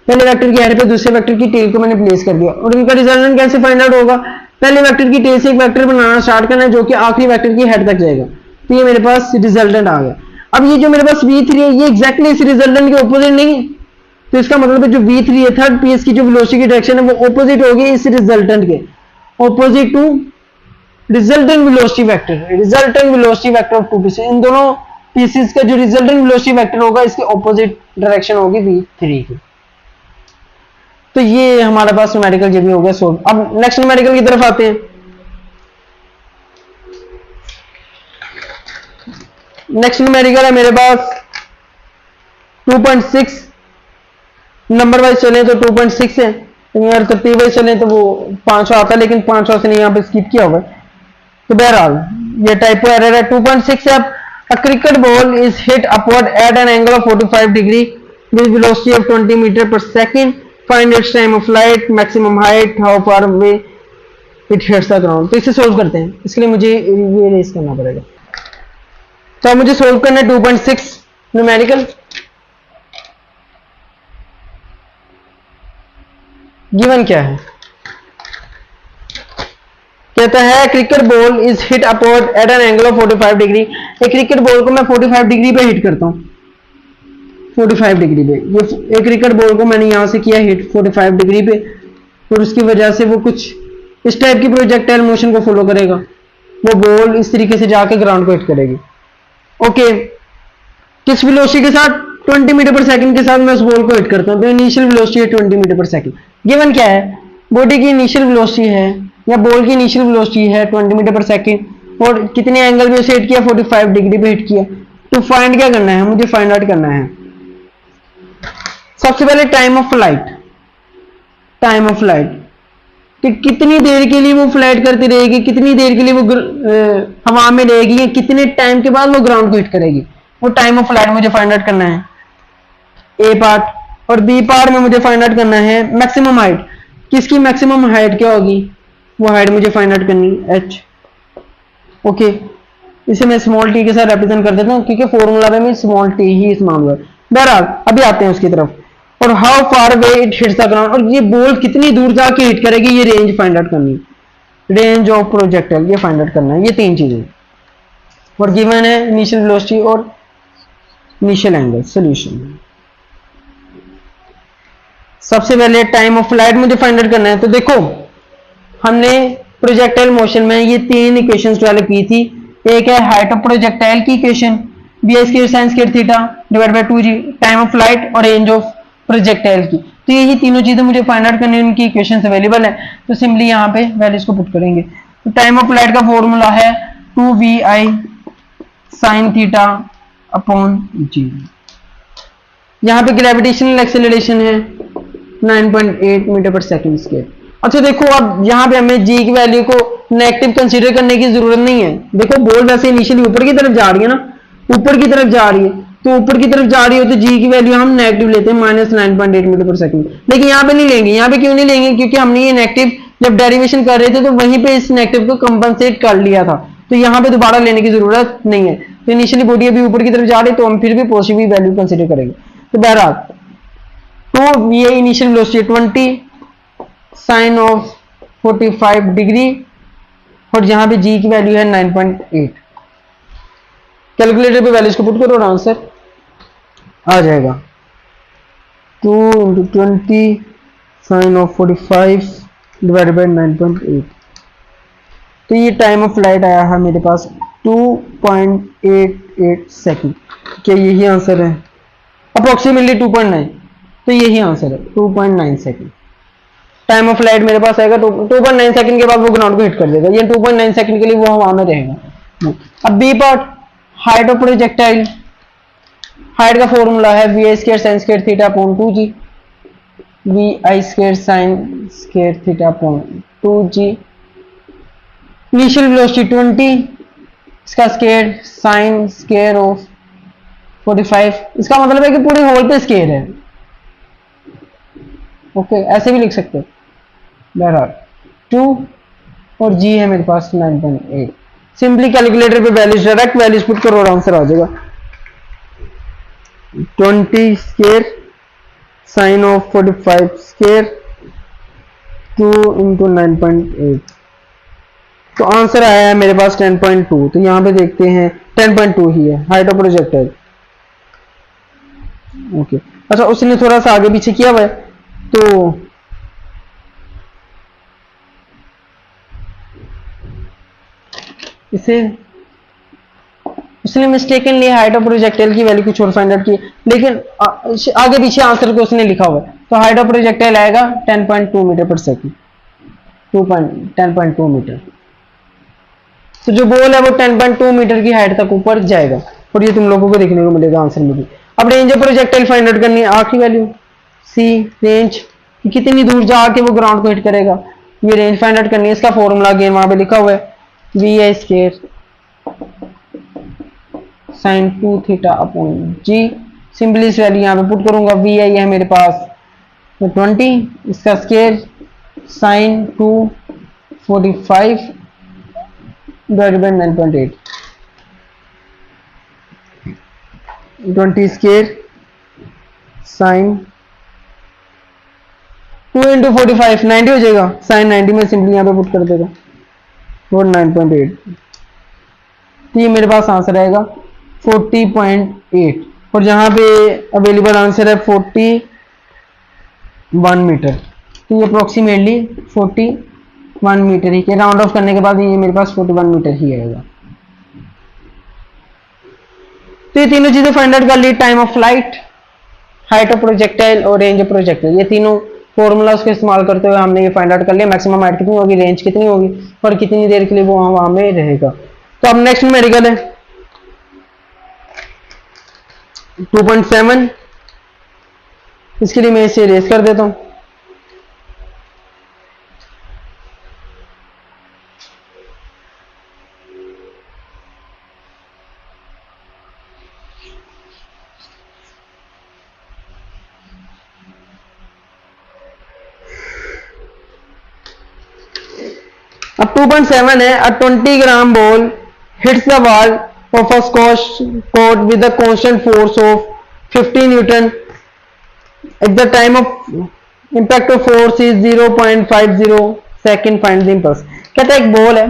पहले वेक्टर की हेड पे दूसरे वेक्टर की टेल को मैंने प्लेस कर दिया। और इनका रिजल्टेंट कैसे फाइंड आउट होगा, पहले वेक्टर की टेल से एक वेक्टर बनाना स्टार्ट करना है जो कि आखिरी वेक्टर की हेड तक जाएगा। तो ये मेरे पास रिजल्टेंट आ गया। अब ये जो मेरे पास V3 है, ये एग्जैक्टली इस रिजल्टेंट के ऑपोजिट नहीं है, तो इसका मतलब है जो V3 है, थर्ड पीस की जो वेलोसिटी की डायरेक्शन है वो ऑपोजिट होगी इस रिजल्टेंट के, opposite to resultant velocity vector. Resultant velocity vector of two pieces, इन दोनों पीसेस का जो रिजल्टेंट वेलोसिटी वेक्टर होगा इसके ऑपोजिट डायरेक्शन होगी V3 की। तो ये हमारे पास न्यूमेरिकल जो भी हो गया सोल्व। अब नेक्स्ट न्यूमेरिकल की तरफ आते हैं। नेक्स्ट न्यूमेरिकल है मेरे पास 2.6, नंबर वाइज चले तो 2.6 है, अगर तरतीब वाइज चले तो वो 500 आता है, लेकिन 500 से नहीं यहाँ पे स्किप किया हुआ। तो बहरहाल ये टाइपो एरर है। 2.6 है, a cricket ball is hit upward at an angle of 45 degree with velocity of 20 meter per second. Find its time of flight, maximum height, how far away it hits the ground. तो इसे सोल्व करते हैं, इसके लिए मुझे ये रेस करना पड़ेगा। तो मुझे सोल्व करना है 2.6 न्यूमेरिकल। गिवन क्या है, कहता है cricket ball is hit upward at an angle of 45 degree. एक क्रिकेट बॉल को मैं 45 डिग्री पे हिट करता हूँ, 45 डिग्री पे। ये एक क्रिकेट बॉल को मैंने यहां से किया हिट 45 डिग्री पे, और उसकी वजह से वो कुछ इस टाइप की प्रोजेक्टाइल मोशन को फॉलो करेगा। वो बॉल इस तरीके से जाके ग्राउंड को हिट करेगी। ओके, किस वेलोसिटी के साथ, 20 मीटर पर सेकंड के साथ मैं उस बॉल को हिट करता हूँ। तो इनिशियल वेलोसिटी है 20 मीटर पर सेकंड। गिवन क्या है, बॉडी की इनिशियल वेलोसिटी है या बॉल की इनिशियल वेलोसिटी है 20 मीटर पर सेकंड, और कितने एंगल में उसे हिट किया, 45 डिग्री पे हिट किया। तो फाइंड क्या करना है, मुझे फाइंड आउट करना है सबसे पहले time of flight. Time of flight कि कितनी देर के लिए वो फ्लाइट करती रहेगी, कितनी देर के लिए वो हवा में रहेगी, या कितने टाइम के बाद वो ग्राउंड को हिट करेगी। वो टाइम ऑफ फ्लाइट मुझे फाइंड आउट करना है, ए पार्ट। और बी पार्ट में मुझे फाइंड आउट करना है मैक्सिमम हाइट। किसकी मैक्सिमम हाइट क्या होगी, वो हाइट मुझे फाइंड आउट करनी एच। ओके, इसे मैं स्मॉल टी के साथ रिप्रेजेंट कर देता हूँ, क्योंकि फॉर्मूला में स्मॉल टी ही इस्तेमाल हुआ है। बहरहाल अभी आते हैं उसकी तरफ। और how far away it hits the ground, और ये बॉल कितनी दूर जाके हिट करेगी, ये रेंज फाइंड आउट करनी है। रेंज ऑफ प्रोजेक्टाइल ये फाइंड आउट करना है, ये तीन चीजें। और गिवन है इनिशियल वेलोसिटी और इनिशियल एंगल। सॉल्यूशन, सबसे पहले टाइम ऑफ फ्लाइट मुझे फाइंड आउट करना है। तो देखो, हमने प्रोजेक्टाइल मोशन में ये तीन इक्वेशंस डेवलप की थी। एक है हाइट ऑफ प्रोजेक्टाइल की equation, B square sine square theta divide by 2g, time of flight और रेंज ऑफ प्रोजेक्टाइल की। तो यही तीनों चीजें मुझे फाइंड आउट करनी है, उनकी इक्वेशंस अवेलेबल है। तो सिंपली यहाँ पे वैल्यूज को पुट करेंगे। तो टाइम ऑफ फ्लाइट का फॉर्मूला है 2vi sine theta upon g। यहाँ पे ग्रेविटेशनल एक्सेलरेशन है 9.8 मीटर पर सेकंड स्क्वायर। अच्छा देखो, अब यहाँ पे हमें g की वैल्यू को नेगेटिव कंसीडर करने की जरूरत नहीं है। देखो बॉल वैसे इनिशियली ऊपर की तरफ जा रही है ना, ऊपर की तरफ जा रही है, तो ऊपर की तरफ जा रही हो तो g की वैल्यू हम नेगेटिव लेते हैं -9.8 मीटर पर सेकंड। लेकिन यहाँ पे नहीं लेंगे। यहाँ पे क्यों नहीं लेंगे, क्योंकि हमने ये नेगेटिव जब डेरिवेशन कर रहे थे तो वहीं पे इस नेगेटिव को कंपनसेट कर लिया था, तो यहाँ पे दोबारा लेने की जरूरत नहीं है। तो इनिशियली बॉडी अभी ऊपर की तरफ जा रही है, तो हम फिर भी पॉजिटिव वैल्यू कंसिडर करेंगे। तो बहरहाल तो ये initial velocity 20 sine of 45 degree, और यहाँ पे g की वैल्यू है 9.8। कैलकुलेटर पे वैल्यूज को पुट करो और आंसर आ जाएगा 2 × 20 साइन ऑफ 45 डिवाइडेड बाय 9.8। तो ये टाइम ऑफ फ्लाइट आया है मेरे पास 2.88 सेकंड। क्या यही आंसर है, अप्रोक्सीमेटली 2.9। तो यही आंसर है 2.9 सेकंड। टाइम ऑफ फ्लाइट मेरे पास आएगा 2.9 सेकंड के बाद वो ग्राउंड को हिट कर देगा। ये 2.9 सेकंड के लिए वो हवा में रहेगा। अब B part, height of projectile. Height का फॉर्मूला है vi square sine square theta upon 2g, vi square sine square theta upon 2g। Initial velocity 20, इसका स्क्वायर साइन स्क्वायर ऑफ 45, इसका मतलब है कि पूरी होल पे स्केयर है। ओके, ऐसे भी लिख सकते हो। बहरहाल 2 और जी है मेरे पास 9.8। सिंपली कैलकुलेटर पे वैल्यूज, डायरेक्ट वैल्यूज पुट करो और आंसर आ जाएगा। 20 square sine of 45 square 2 into 9.8, तो आंसर आया है मेरे पास 10.2। तो यहाँ पे देखते हैं 10.2 ही है हाइट ऑफ प्रोजेक्टाइल। ओके, अच्छा उसने थोड़ा सा आगे पीछे किया हुआ है, तो इसे उसने मिस्टेकनली हाइट ऑफ प्रोजेक्टाइल की वैल्यू कुछ और फाइंड आउट की, लेकिन आगे पीछे आंसर को उसने लिखा हुआ है। तो हाइट ऑफ प्रोजेक्टाइल आएगा 10.2 मीटर पर सेकंड, 10.2 मीटर। तो जो बॉल है वो 10.2 मीटर की हाइट तक ऊपर जाएगा, और ये तुम लोगों को देखने को मिलेगा आंसर में भी। अब range of projectile find out करनी है, आखिरी वैल्यू सी रेंज, कितनी दूर जाके वो ग्राउंड को हिट करेगा, ये रेंज फाइंड आउट करनी है। इसका फॉर्मूला अगेन वहां पे लिखा हुआ है, V I square sine 2 theta upon G. Simply इस वैल्यू यहाँ पे पुट करूंगा, वी आई है मेरे पास 20, इसका square sine 2 45 divided by 9.8, 20 square sine 2 into 45 90 हो जाएगा, साइन 90 में सिंपली यहाँ पे पुट कर देगा और 9.8। तो ये मेरे पास आंसर आएगा 40.8, और जहां पे अवेलेबल आंसर है 41 मीटर, तो ये अप्रोक्सीमेटली 41 मीटर ही, राउंड ऑफ करने के बाद ये मेरे पास 41 मीटर ही आएगा। तो ये तीनों चीजें फाइंड आउट कर ली, time of flight, height of projectile और रेंज ऑफ प्रोजेक्टाइल। ये तीनों फॉर्मूला उसको इस्तेमाल करते हुए हमने ये फाइंड आउट कर लिया, मैक्सिमम हाइट कितनी होगी, रेंज कितनी होगी, और कितनी देर के लिए वो वहां में रहेगा। तो अब नेक्स्ट मेडिकल है 2.7, इसके लिए मैं इसे रेस कर देता हूं। अब 2.7 है, a 20 gram ball hits the wall of a squash court with a constant force of 50 Newton. At the time of impact of force is 0.50 second. Find the impulse. कहता है एक बॉल है,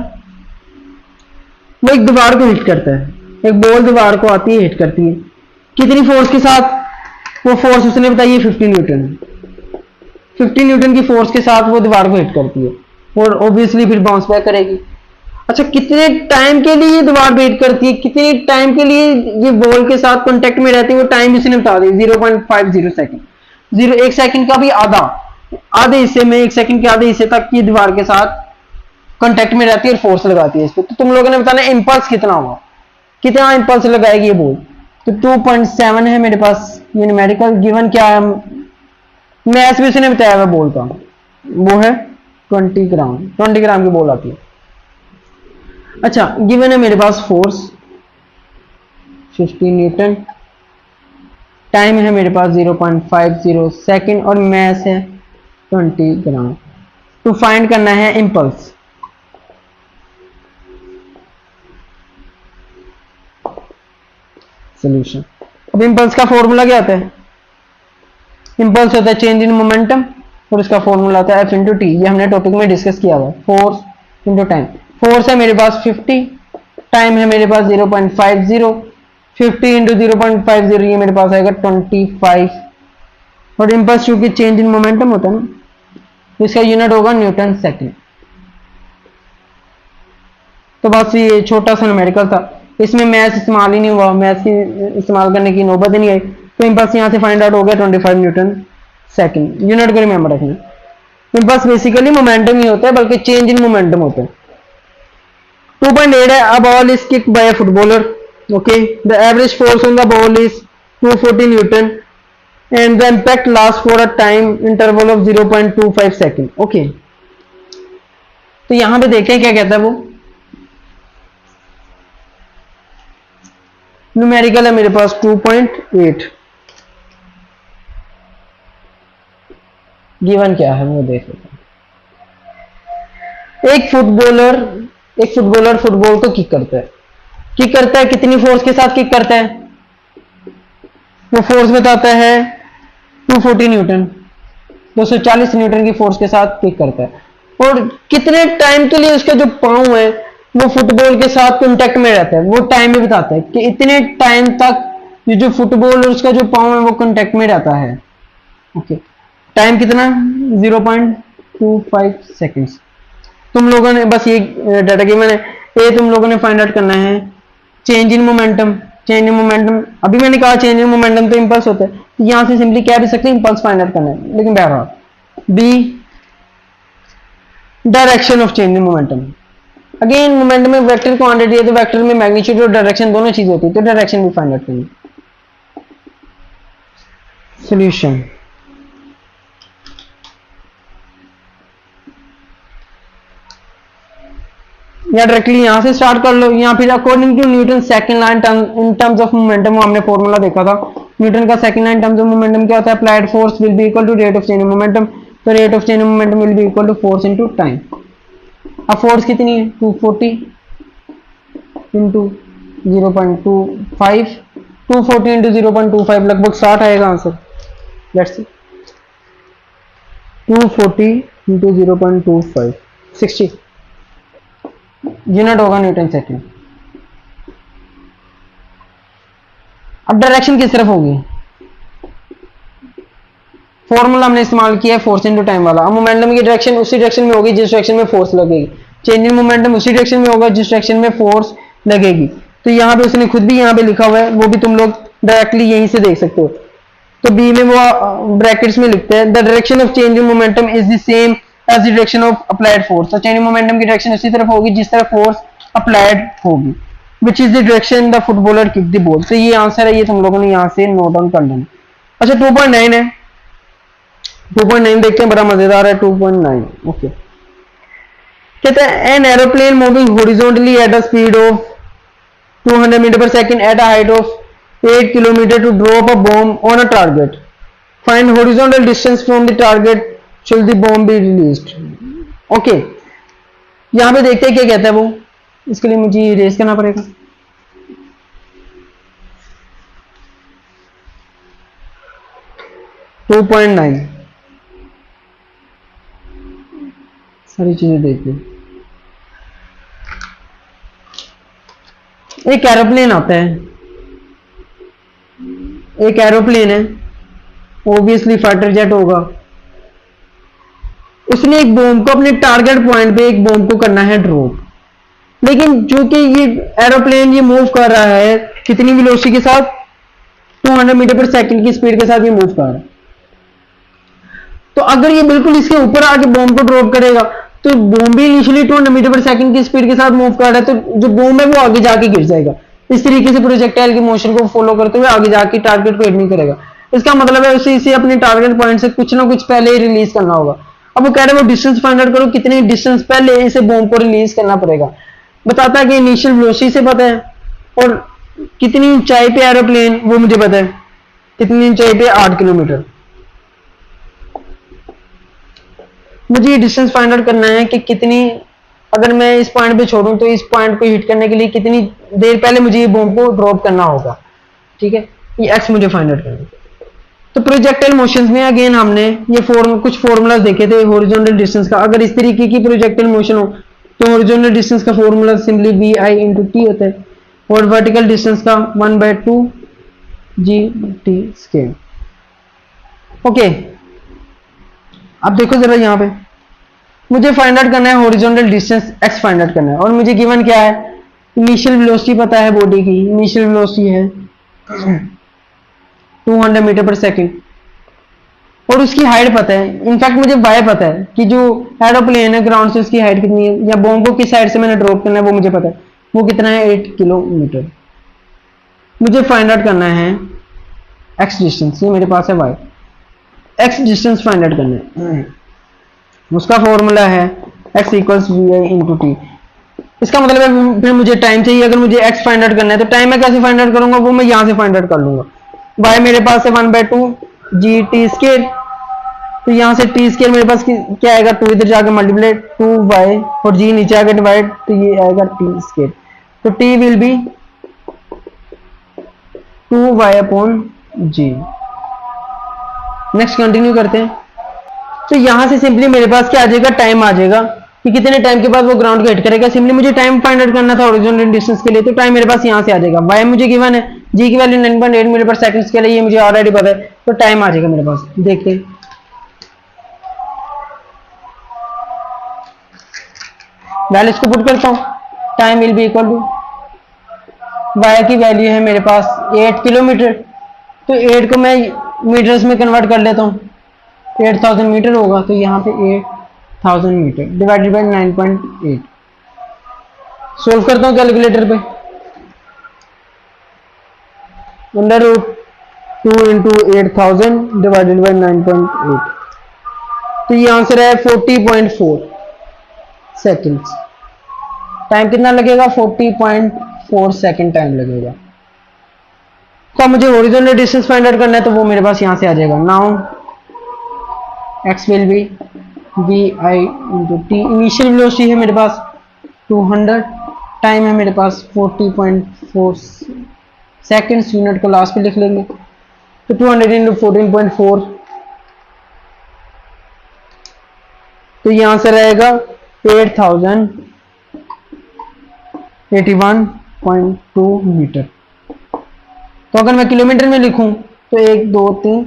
वो एक दीवार को हिट करता है, एक बॉल दीवार को आती है हिट करती है, कितनी फोर्स के साथ, वो फोर्स उसने बताई है 50 न्यूटन। 50 न्यूटन की फोर्स के साथ वो दीवार को हिट करती है और ऑब्वियसली फिर बाउंस बैक करेगी। अच्छा, कितने टाइम के लिए ये दीवार पे हिट करती है, कितने टाइम के लिए ये बॉल के साथ कांटेक्ट में रहती है, वो टाइम इसने बता दी 0.50 सेकंड। 1 सेकंड का भी आधे हिस्से में, 1 सेकंड के आधे हिस्से तक ये दीवार के साथ कांटेक्ट में रहती है और फोर्स लगाती है इस पर। तो तुम लोगों ने बताना इंपल्स कितना होगा, कितना इंपल्स लगाएगी ये बॉल। तो 2.7 है मेरे पास ये न्यूमेरिकल, गिवन क्या है, मैथ भी उसने बताया हुआ बॉल का, वो है 20 ग्राम, 20 ग्राम की बॉल आती है। अच्छा, गिवन है मेरे पास फोर्स 50 न्यूटन, टाइम है मेरे पास 0.50 सेकंड और मैस है 20 ग्राम। तो फाइंड करना है इंपल्स। सॉल्यूशन। अब इंपल्स का फॉर्मूला क्या होता है, इंपल्स होता है चेंज इन मोमेंटम और इसका फॉर्मूला होता है F इंटू टी। ये हमने टॉपिक में डिस्कस किया हुआ है, फोर्स इंटू टाइम। फोर्स है मेरे पास 50, टाइम है मेरे पास 0.50, 50 इंटू 0.50 ये मेरे पास आएगा 25, और इंपल्स चूंकि चेंज इन मोमेंटम होता है ना, तो इसका यूनिट होगा न्यूटन सेकंड। तो बस ये छोटा सा न्यूमेरिकल था, इसमें मैथ्स इस्तेमाल ही नहीं हुआ, मैथ्स की इस्तेमाल करने की नौबत ही नहीं आई। तो इंपल्स यहाँ से फाइंड आउट हो गया 25 न्यूटन सेकंड। यूनिट को रिमेंबर रखना, इंपल्स बेसिकली मोमेंटम ही होता है, बल्कि चेंज इन मोमेंटम होता है। 2.8 है, a ball is kicked by a footballer, okay, the average force on the ball is 240 newton and the impact lasts for a time interval of 0.25 second, okay। तो यहां पे देखते हैं क्या कहता है वो, न्यूमेरिकल है मेरे पास 2.8। गिवन क्या है वो देख लेते हैं। एक फुटबॉलर फुटबॉल को किक करता है कितनी फोर्स के साथ किक करता है? वो फोर्स बताता है 240 न्यूटन, 240 न्यूटन की फोर्स के साथ किक करता है। और कितने टाइम के लिए उसका जो पांव है वो फुटबॉल के साथ कांटेक्ट में रहता है, वो टाइम भी बताता है कि इतने टाइम तक ये जो फुटबॉल और उसका जो पांव है वो कांटेक्ट में रहता है। ओके, टाइम कितना? 0.25 सेकेंड्स। तुम लोगों ने बस ये डाटा गिवन है, ये तुम लोगों ने फाइंड आउट करना है चेंज इन मोमेंटम। अभी मैंने कहा चेंज इन मोमेंटम तो इंपल्स होता है, तो यहां से सिंपली क्या भी सकते हैं, इंपल्स फाइंड आउट करना है। लेकिन बहरहाल be direction of change in momentum. Again momentum में वेक्टर क्वांटिटी है तो वेक्टर में मैग्नीट्यूड और डायरेक्शन दोनों चीज होती है, तो डायरेक्शन भी फाइंड आउट करेंगे। सॉल्यूशन या डायरेक्टली यहां से स्टार्ट कर लो, या फिर according to Newton second law in terms of momentum, वो हमने फॉर्मूला देखा था न्यूटन का। Second law in terms of momentum क्या होता है? Applied force will be equal to rate of change in momentum, तो rate of change in momentum will be equal to force into time. अब फोर्स कितनी है? 240 इंटू 0.25, 240 इंटू 0.25 लगभग 60 आएगा answer. Let's see 240 into 0.25 60 unit होगा न्यूटन सेकेंड। अब डायरेक्शन किस तरफ होगी? फॉर्मूला हमने इस्तेमाल किया है फोर्स इनटू टाइम वाला। अब मोमेंटम की डायरेक्शन उसी डायरेक्शन में होगी जिस डायरेक्शन में फोर्स लगेगी, चेंज इन मोमेंटम उसी डायरेक्शन में होगा जिस डायरेक्शन में फोर्स लगेगी। तो यहाँ पे उसने खुद भी यहाँ पे लिखा हुआ है, वो भी तुम लोग डायरेक्टली यहीं से देख सकते हो। तो बी में वो ब्रैकेट्स में लिखते हैं the direction of change in momentum is the same as the direction of applied force. तो चेंज इन मोमेंटम की डायरेक्शन उसी तरफ होगी जिस तरफ फोर्स अप्लाइड होगी, which is the direction the footballer kick the ball. तो ये आंसर है, ये तुम लोगों ने यहाँ से नोट डाउन कर लेना। अच्छा 2.9 है, 2.9 देखते हैं, बड़ा मजेदार है 2.9। ओके, कहते हैं an aeroplane moving horizontally at a speed of 200 metre पर second at a height of 8 kilometre to drop a bomb on a target, find horizontal distance from the target should the bomb be released. Okay, यहां पे देखते हैं क्या कहता है वो। इसके लिए मुझे रेस करना पड़ेगा। टू 2.9 सारी चीजें देखिए। एक एरोप्लेन आता है, एक एरोप्लेन है, ऑब्वियसली फाइटर जेट होगा। उसने एक बॉम्ब को अपने टारगेट पॉइंट पे एक बॉम्ब को करना है ड्रॉप, लेकिन चूंकि ये एरोप्लेन ये मूव कर रहा है कितनी वेलोसिटी के साथ? 200 मीटर पर सेकंड की स्पीड के साथ ये मूव कर रहा है। तो अगर ये बिल्कुल इसके ऊपर आके बॉम्ब को ड्रॉप करेगा तो बॉम्ब भी इनिशियली 200 मीटर पर सेकंड की स्पीड के साथ मूव कर रहा है, तो जो बॉम्ब है वो आगे जाके गिर जाएगा। इस तरीके से प्रोजेक्टाइल की मोशन को फॉलो करते हुए आगे जाके टारगेट को हिट नहीं करेगा। इसका मतलब है उसे इसे अपने टारगेट पॉइंट से कुछ ना कुछ पहले ही रिलीज करना होगा। अब वो कह रहे हैं वो डिस्टेंस फाइंड आउट करो, कितनी डिस्टेंस पहले इसे बॉम्ब को रिलीज करना पड़ेगा। बताता है कि इनिशियल वेलोसिटी से पता है, और कितनी ऊंचाई पे एरोप्लेन वो मुझे पता है, कितनी ऊंचाई पे 8 किलोमीटर। मुझे ये डिस्टेंस फाइंड आउट करना है कि कितनी, अगर मैं इस पॉइंट पे छोड़ूं तो इस पॉइंट को हिट करने के लिए कितनी देर पहले मुझे ये बॉम्ब को ड्रॉप करना होगा। ठीक है, ये एक्स मुझे फाइंड आउट करना है। तो प्रोजेक्टाइल मोशंस में अगेन हमने ये कुछ फॉर्मूलाज देखे थे हॉरिजॉन्टल डिस्टेंस का। अगर इस तरीके की प्रोजेक्टाइल मोशन हो तो हॉरिजॉन्टल डिस्टेंस का formula simply v i into t होता है, और वर्टिकल डिस्टेंस का 1/2 जी टी स्क्वायर। ओके, अब देखो जरा यहाँ पे मुझे फाइंड आउट करना है horizontal distance x find out करना है, और मुझे गिवन क्या है? इनिशियल वेलोसिटी पता है बॉडी की, इनिशियल वेलोसिटी है 200 मीटर पर सेकंड, और उसकी हाइट पता है। इनफैक्ट मुझे वाई पता है कि जो एरोप्लेन है ग्राउंड से उसकी हाइट कितनी है, या बॉम्ब को किस साइड से मैंने ड्रॉप करना है वो मुझे पता है, वो कितना है 8 किलोमीटर। मुझे फाइंड आउट करना है एक्स डिस्टेंस, ये मेरे पास है y, x distance find out करना है। उसका फॉर्मूला है x equals we i into t. इसका मतलब है फिर मुझे टाइम चाहिए। अगर मुझे एक्स फाइंड आउट करना है तो टाइम मैं कैसे फाइंड आउट करूंगा, वो मैं यहाँ से फाइंड आउट कर लूंगा। वाई मेरे पास है 1/2 जी टी स्केयर, तो यहाँ से टी स्केयर मेरे पास क्या आएगा, 2 इधर जाकर मल्टीप्लाई 2y और जी नीचे आकर डिवाइड, तो ये आएगा टी स्केयर। तो T will be 2y/g। Next continue करते हैं। तो यहां से सिंपली मेरे पास क्या आ जाएगा, टाइम आ जाएगा कि कितने टाइम के बाद वो ग्राउंड को हिट करेगा। सिंपली मुझे टाइम फाइंड आउट करना था हॉरिजॉन्टल डिस्टेंस के लिए, तो टाइम मेरे पास यहां से आ जाएगा। वाई मुझे गिवन है, जी की वैल्यू 9.8 मीटर पर सेकंड के लिए, ये मुझे ऑलरेडी पता है, तो टाइम आ जाएगा मेरे पास। देखते हैं, वैल्यूज को पुट करता हूं। Time will be equal to, y की वैल्यू है मेरे पास 8 किलोमीटर, तो 8 को मैं मीटर्स में कन्वर्ट कर लेता हूँ, 8000 मीटर होगा। तो यहाँ पे 8000 मीटर डिवाइडेड बाई 9.8। सोल्व करता हूँ कैलकुलेटर पे। √2 इंटू 8000 डिवाइडेड बाई 9.8, तो ये आंसर है 40.4 सेकेंड्स। टाइम कितना लगेगा, 40.4 सेकेंड टाइम लगेगा। तो मुझे हॉरिजॉन्टल डिस्टेंस फाइंड आउट करना है, तो वो मेरे पास यहाँ से आ जाएगा। Now x will be vi into T. Initial velocity है मेरे पास 200, टाइम है मेरे पास 40.4 सेकेंड्स। यूनिट को लास्ट पे लिख लेंगे, तो 200 इंटू 14.4, तो ये आंसर रहेगा 8081.2 मीटर। तो अगर मैं किलोमीटर में लिखूं तो 1 2 3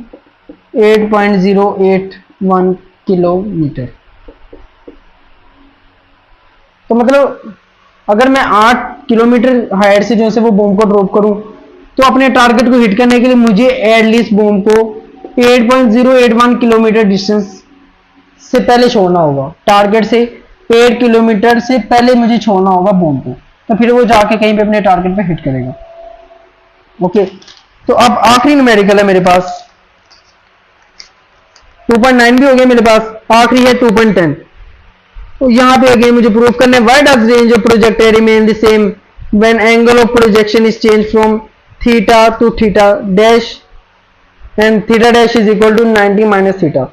8.081 किलोमीटर। तो मतलब अगर मैं 8 किलोमीटर हाइट से जो है वो बॉम्ब को ड्रॉप करूं, तो अपने टारगेट को हिट करने के लिए मुझे एटलीस्ट बॉम्ब को 8.081 किलोमीटर डिस्टेंस से पहले छोड़ना होगा। टारगेट से 8 किलोमीटर से पहले मुझे छोड़ना होगा बॉम्ब को, तो फिर वो जाके कहीं पे अपने टारगेट पे हिट करेगा। ओके, तो अब आखिरी न्यूमेरिकल है मेरे पास, 2.9 भी हो गया मेरे पास, आखिरी है 2.10। तो यहाँ पे अगेन मुझे प्रूव करना है, why does range of projectile remain the same when angle of projection is change from theta to theta dash and theta dash is equal to 90 minus theta.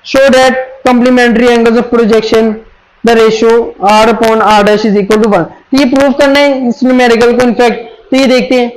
Show that complementary angles of projection the ratio r upon r dash is equal to 1। तो ये प्रूव करना है इस न्यूमेरिकल को। इनफैक्ट तो ये देखते हैं,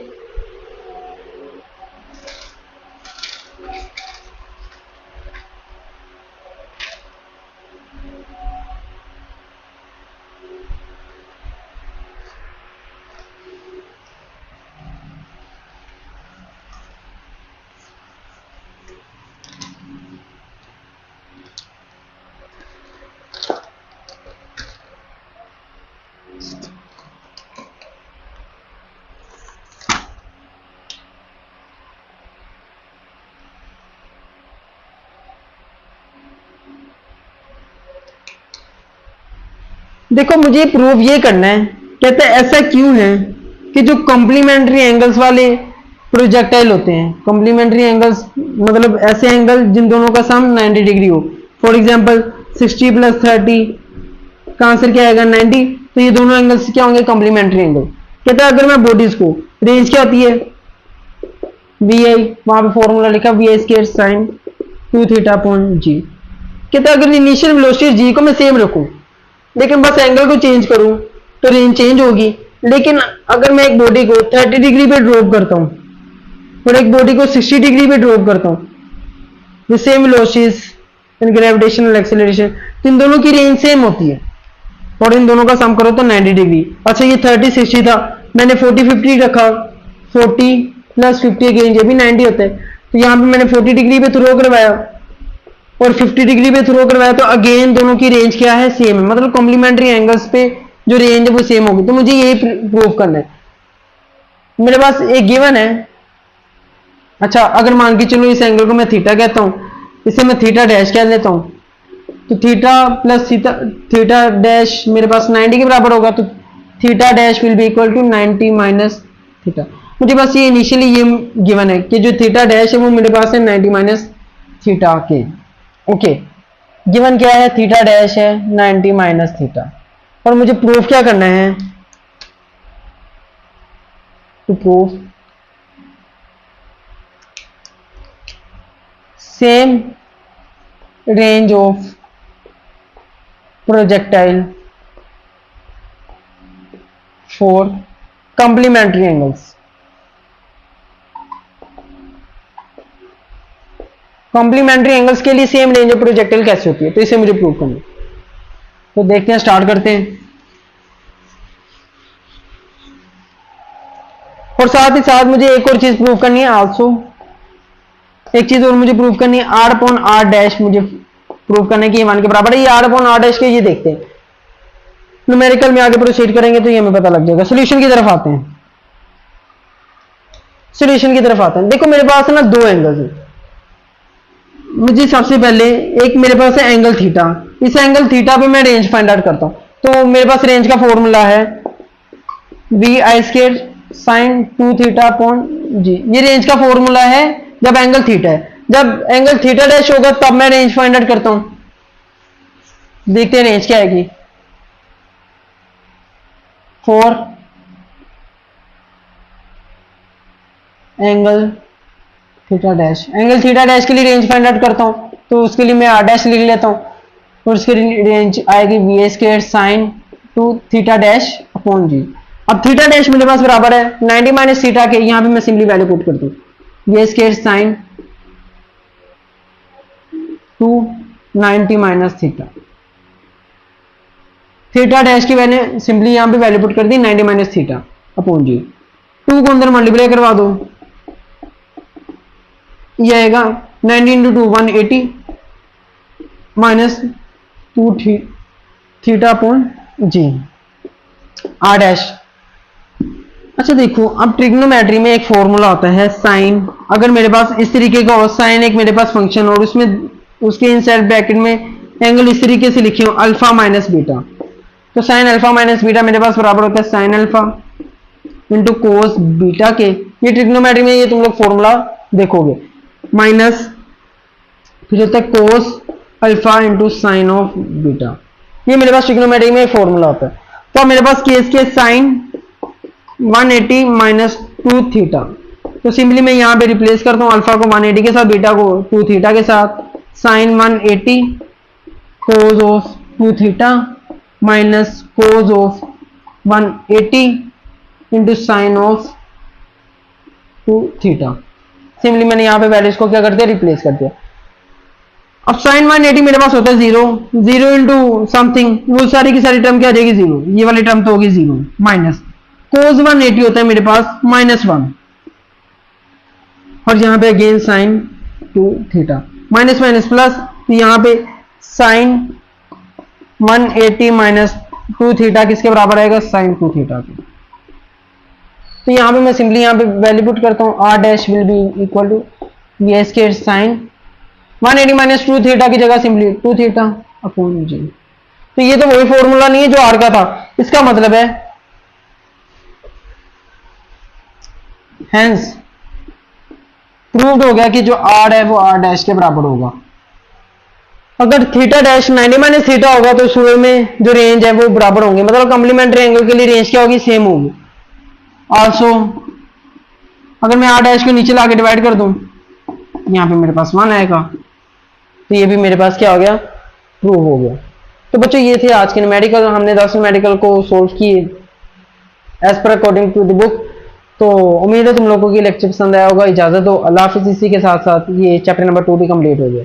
देखो मुझे प्रूव ये करना है, कहते हैं ऐसा क्यों है कि जो कॉम्प्लीमेंट्री एंगल्स वाले प्रोजेक्टाइल होते हैं, कॉम्प्लीमेंट्री एंगल्स मतलब ऐसे एंगल जिन दोनों का सम 90 डिग्री हो। फॉर एग्जांपल 60 + 30 का आंसर क्या आएगा 90, तो ये दोनों एंगल्स क्या होंगे, कॉम्प्लीमेंट्री एंगल। कहता है अगर मैं बॉडीज को, रेंज क्या होती है vi, वहां पे फॉर्मूला लिखा vi² sin 2θ/g। कहता है अगर इनिशियल वेलोसिटी g को मैं सेम रखूं लेकिन बस एंगल को चेंज करूं तो रेंज चेंज होगी। लेकिन अगर मैं एक बॉडी को 30 डिग्री पे ड्रॉप करता हूं और एक बॉडी को 60 डिग्री पे ड्रॉप करता हूं, the same velocities in gravitational acceleration, तो इन दोनों की रेंज सेम होती है और इन दोनों का सम करो तो 90 डिग्री। अच्छा ये 30 60 था, मैंने 40 50 रखा, 40 + 50 अगेन ये भी 90 होता है, तो यहाँ पे मैंने 40 डिग्री पे थ्रो करवाया और 50 डिग्री पे थ्रो करवाया, तो अगेन दोनों की रेंज क्या है, सेम है। मतलब कॉम्प्लीमेंट्री एंगल्स पे जो रेंज है वो सेम होगी। तो मुझे ये प्रूव करना है। मेरे पास एक गिवन है, अच्छा अगर मान के चलो इस एंगल को मैं थीटा कहता हूं, इसे मैं थीटा डैश कह देता हूं, तो थीटा + थीटा डैश मेरे पास 90 के बराबर होगा, तो theta dash will be equal to 90 minus theta. मुझे बस ये इनिशियली ये गिवन है कि जो थीटा डैश है वो मेरे पास है 90 माइनस थीटा के। ओके, गिवन क्या है, थीटा डैश है 90 माइनस थीटा। और मुझे प्रूफ क्या करना है, to proof same range of projectile for complementary angles. Complementary angles के लिए सेम रेंज ऑफ प्रोजेक्टाइल कैसे होती है, तो इसे मुझे प्रूव करना है। तो देखते हैं, स्टार्ट करते हैं। और साथ ही साथ मुझे एक और चीज प्रूव करनी है आल्सो, एक चीज और मुझे प्रूव करनी है, आर अपॉन आर डैश मुझे प्रूव करना है कि ये 1 के बराबर है। ये आर अपॉन आर डैश के, ये देखते हैं न्यूमेरिकल में आगे प्रोसीड करेंगे तो ये हमें पता लग जाएगा। सोल्यूशन की तरफ आते हैं, सोल्यूशन की तरफ आते हैं। देखो मेरे पास है ना 2 एंगल्स हैं। मुझे सबसे पहले एक मेरे पास है एंगल थीटा, इस एंगल थीटा पे मैं रेंज फाइंड आउट करता हूं। तो मेरे पास रेंज का फॉर्मूला है V I square sine 2 theta upon G. ये रेंज का फॉर्मूला है जब एंगल थीटा है। जब एंगल थीटा डैश होगा तब मैं रेंज फाइंड आउट करता हूं। देखते हैं रेंज क्या आएगी, 4 angle theta dash. Angle theta dash के लिए रेंज फाइंड आउट करता हूं, तो उसके लिए मैं आर डैश लिख लेता हूं और उसकी रेंज आएगी वी ए square sine 2 theta dash upon G. अब थीटा डैश मेरे पास बराबर है 90 माइनस थीटा के, यहां पे मैं सिंपली वैल्यू पुट करता हूं, वी ए square sine 2 90 minus theta. Theta dash की मैंने सिंपली यहां पे वैल्यू पुट कर दी 90 माइनस थीटा अपॉन जी। 2 को अंदर मल्टीप्लाई करवा दो, ये आएगा 90 into 2 180 minus 2 theta upon g r dash. अच्छा देखो, अब ट्रिग्नोमेट्री में एक फॉर्मूला होता है साइन। अगर मेरे पास इस तरीके का हो साइन, एक मेरे पास फंक्शन और उसमें उसके इनसाइड ब्रैकेट में एंगल इस तरीके से लिखे हो अल्फा माइनस बीटा, तो साइन अल्फा माइनस बीटा मेरे पास बराबर होता है sine alpha into cos beta के। ये ट्रिग्नोमेट्री में ये तुम लोग फॉर्मूला देखोगे, माइनस फिर होता है cos alpha into sine of beta. ये मेरे पास ट्रिग्नोमेट्री में एक फॉर्मूला होता है। तो मेरे पास केस के साइन 180 माइनस 2 थीटा, तो सिंपली मैं यहां पे रिप्लेस करता हूं अल्फा को 180 के साथ, बीटा को 2 थीटा के साथ। Sine 180 cos of 2 theta minus cos of 180 into sine of 2 theta. Simply मैंने यहां पे वैल्यूज को क्या कर दिया, रिप्लेस कर दिया। अब साइन 180 मेरे पास होता है 0 इंटू समथिंग, वो सारी की सारी टर्म क्या आ जाएगी 0, ये वाली टर्म तो होगी 0 माइनस कोस 180 होता है मेरे पास -1, और यहां पे again sine 2 theta minus minus plus, तो यहां पे साइन 180 माइनस 2 थीटा किसके बराबर आएगा, साइन 2 थीटा के। तो यहां पे मैं सिंपली यहां पे वैल्यू पुट करता हूं, r dash will be equal to v square sine 180 minus 2 theta की जगह सिंपली 2 थीटा अपॉन जी। तो ये तो वही फॉर्मूला नहीं है जो आर का था, इसका मतलब है हेंस प्रूव्ड हो गया कि जो आर है वो आर डैश के बराबर होगा। अगर थीटा डैश 90 माइनस थीटा होगा तो शुरू में जो रेंज है वो बराबर होंगे, मतलब कॉम्प्लीमेंट्री एंगल के लिए रेंज क्या होगी, सेम होगी। आल्सो अगर मैं आर डैश को नीचे लाके डिवाइड कर दूं, यहां पे मेरे पास 1 आएगा, तो ये भी मेरे पास क्या हो गया, प्रूव हो गया। तो बच्चों ये थे आज के न्यूमेरिकल, हमने 10 न्यूमेरिकल को सोल्व किए as per according to the book. तो उम्मीद है तुम लोगों को ये लेक्चर पसंद आया होगा। इजाजत दो, अल्लाह हाफिज़। इसी के साथ साथ ये चैप्टर नंबर 2 भी कंप्लीट हो गया।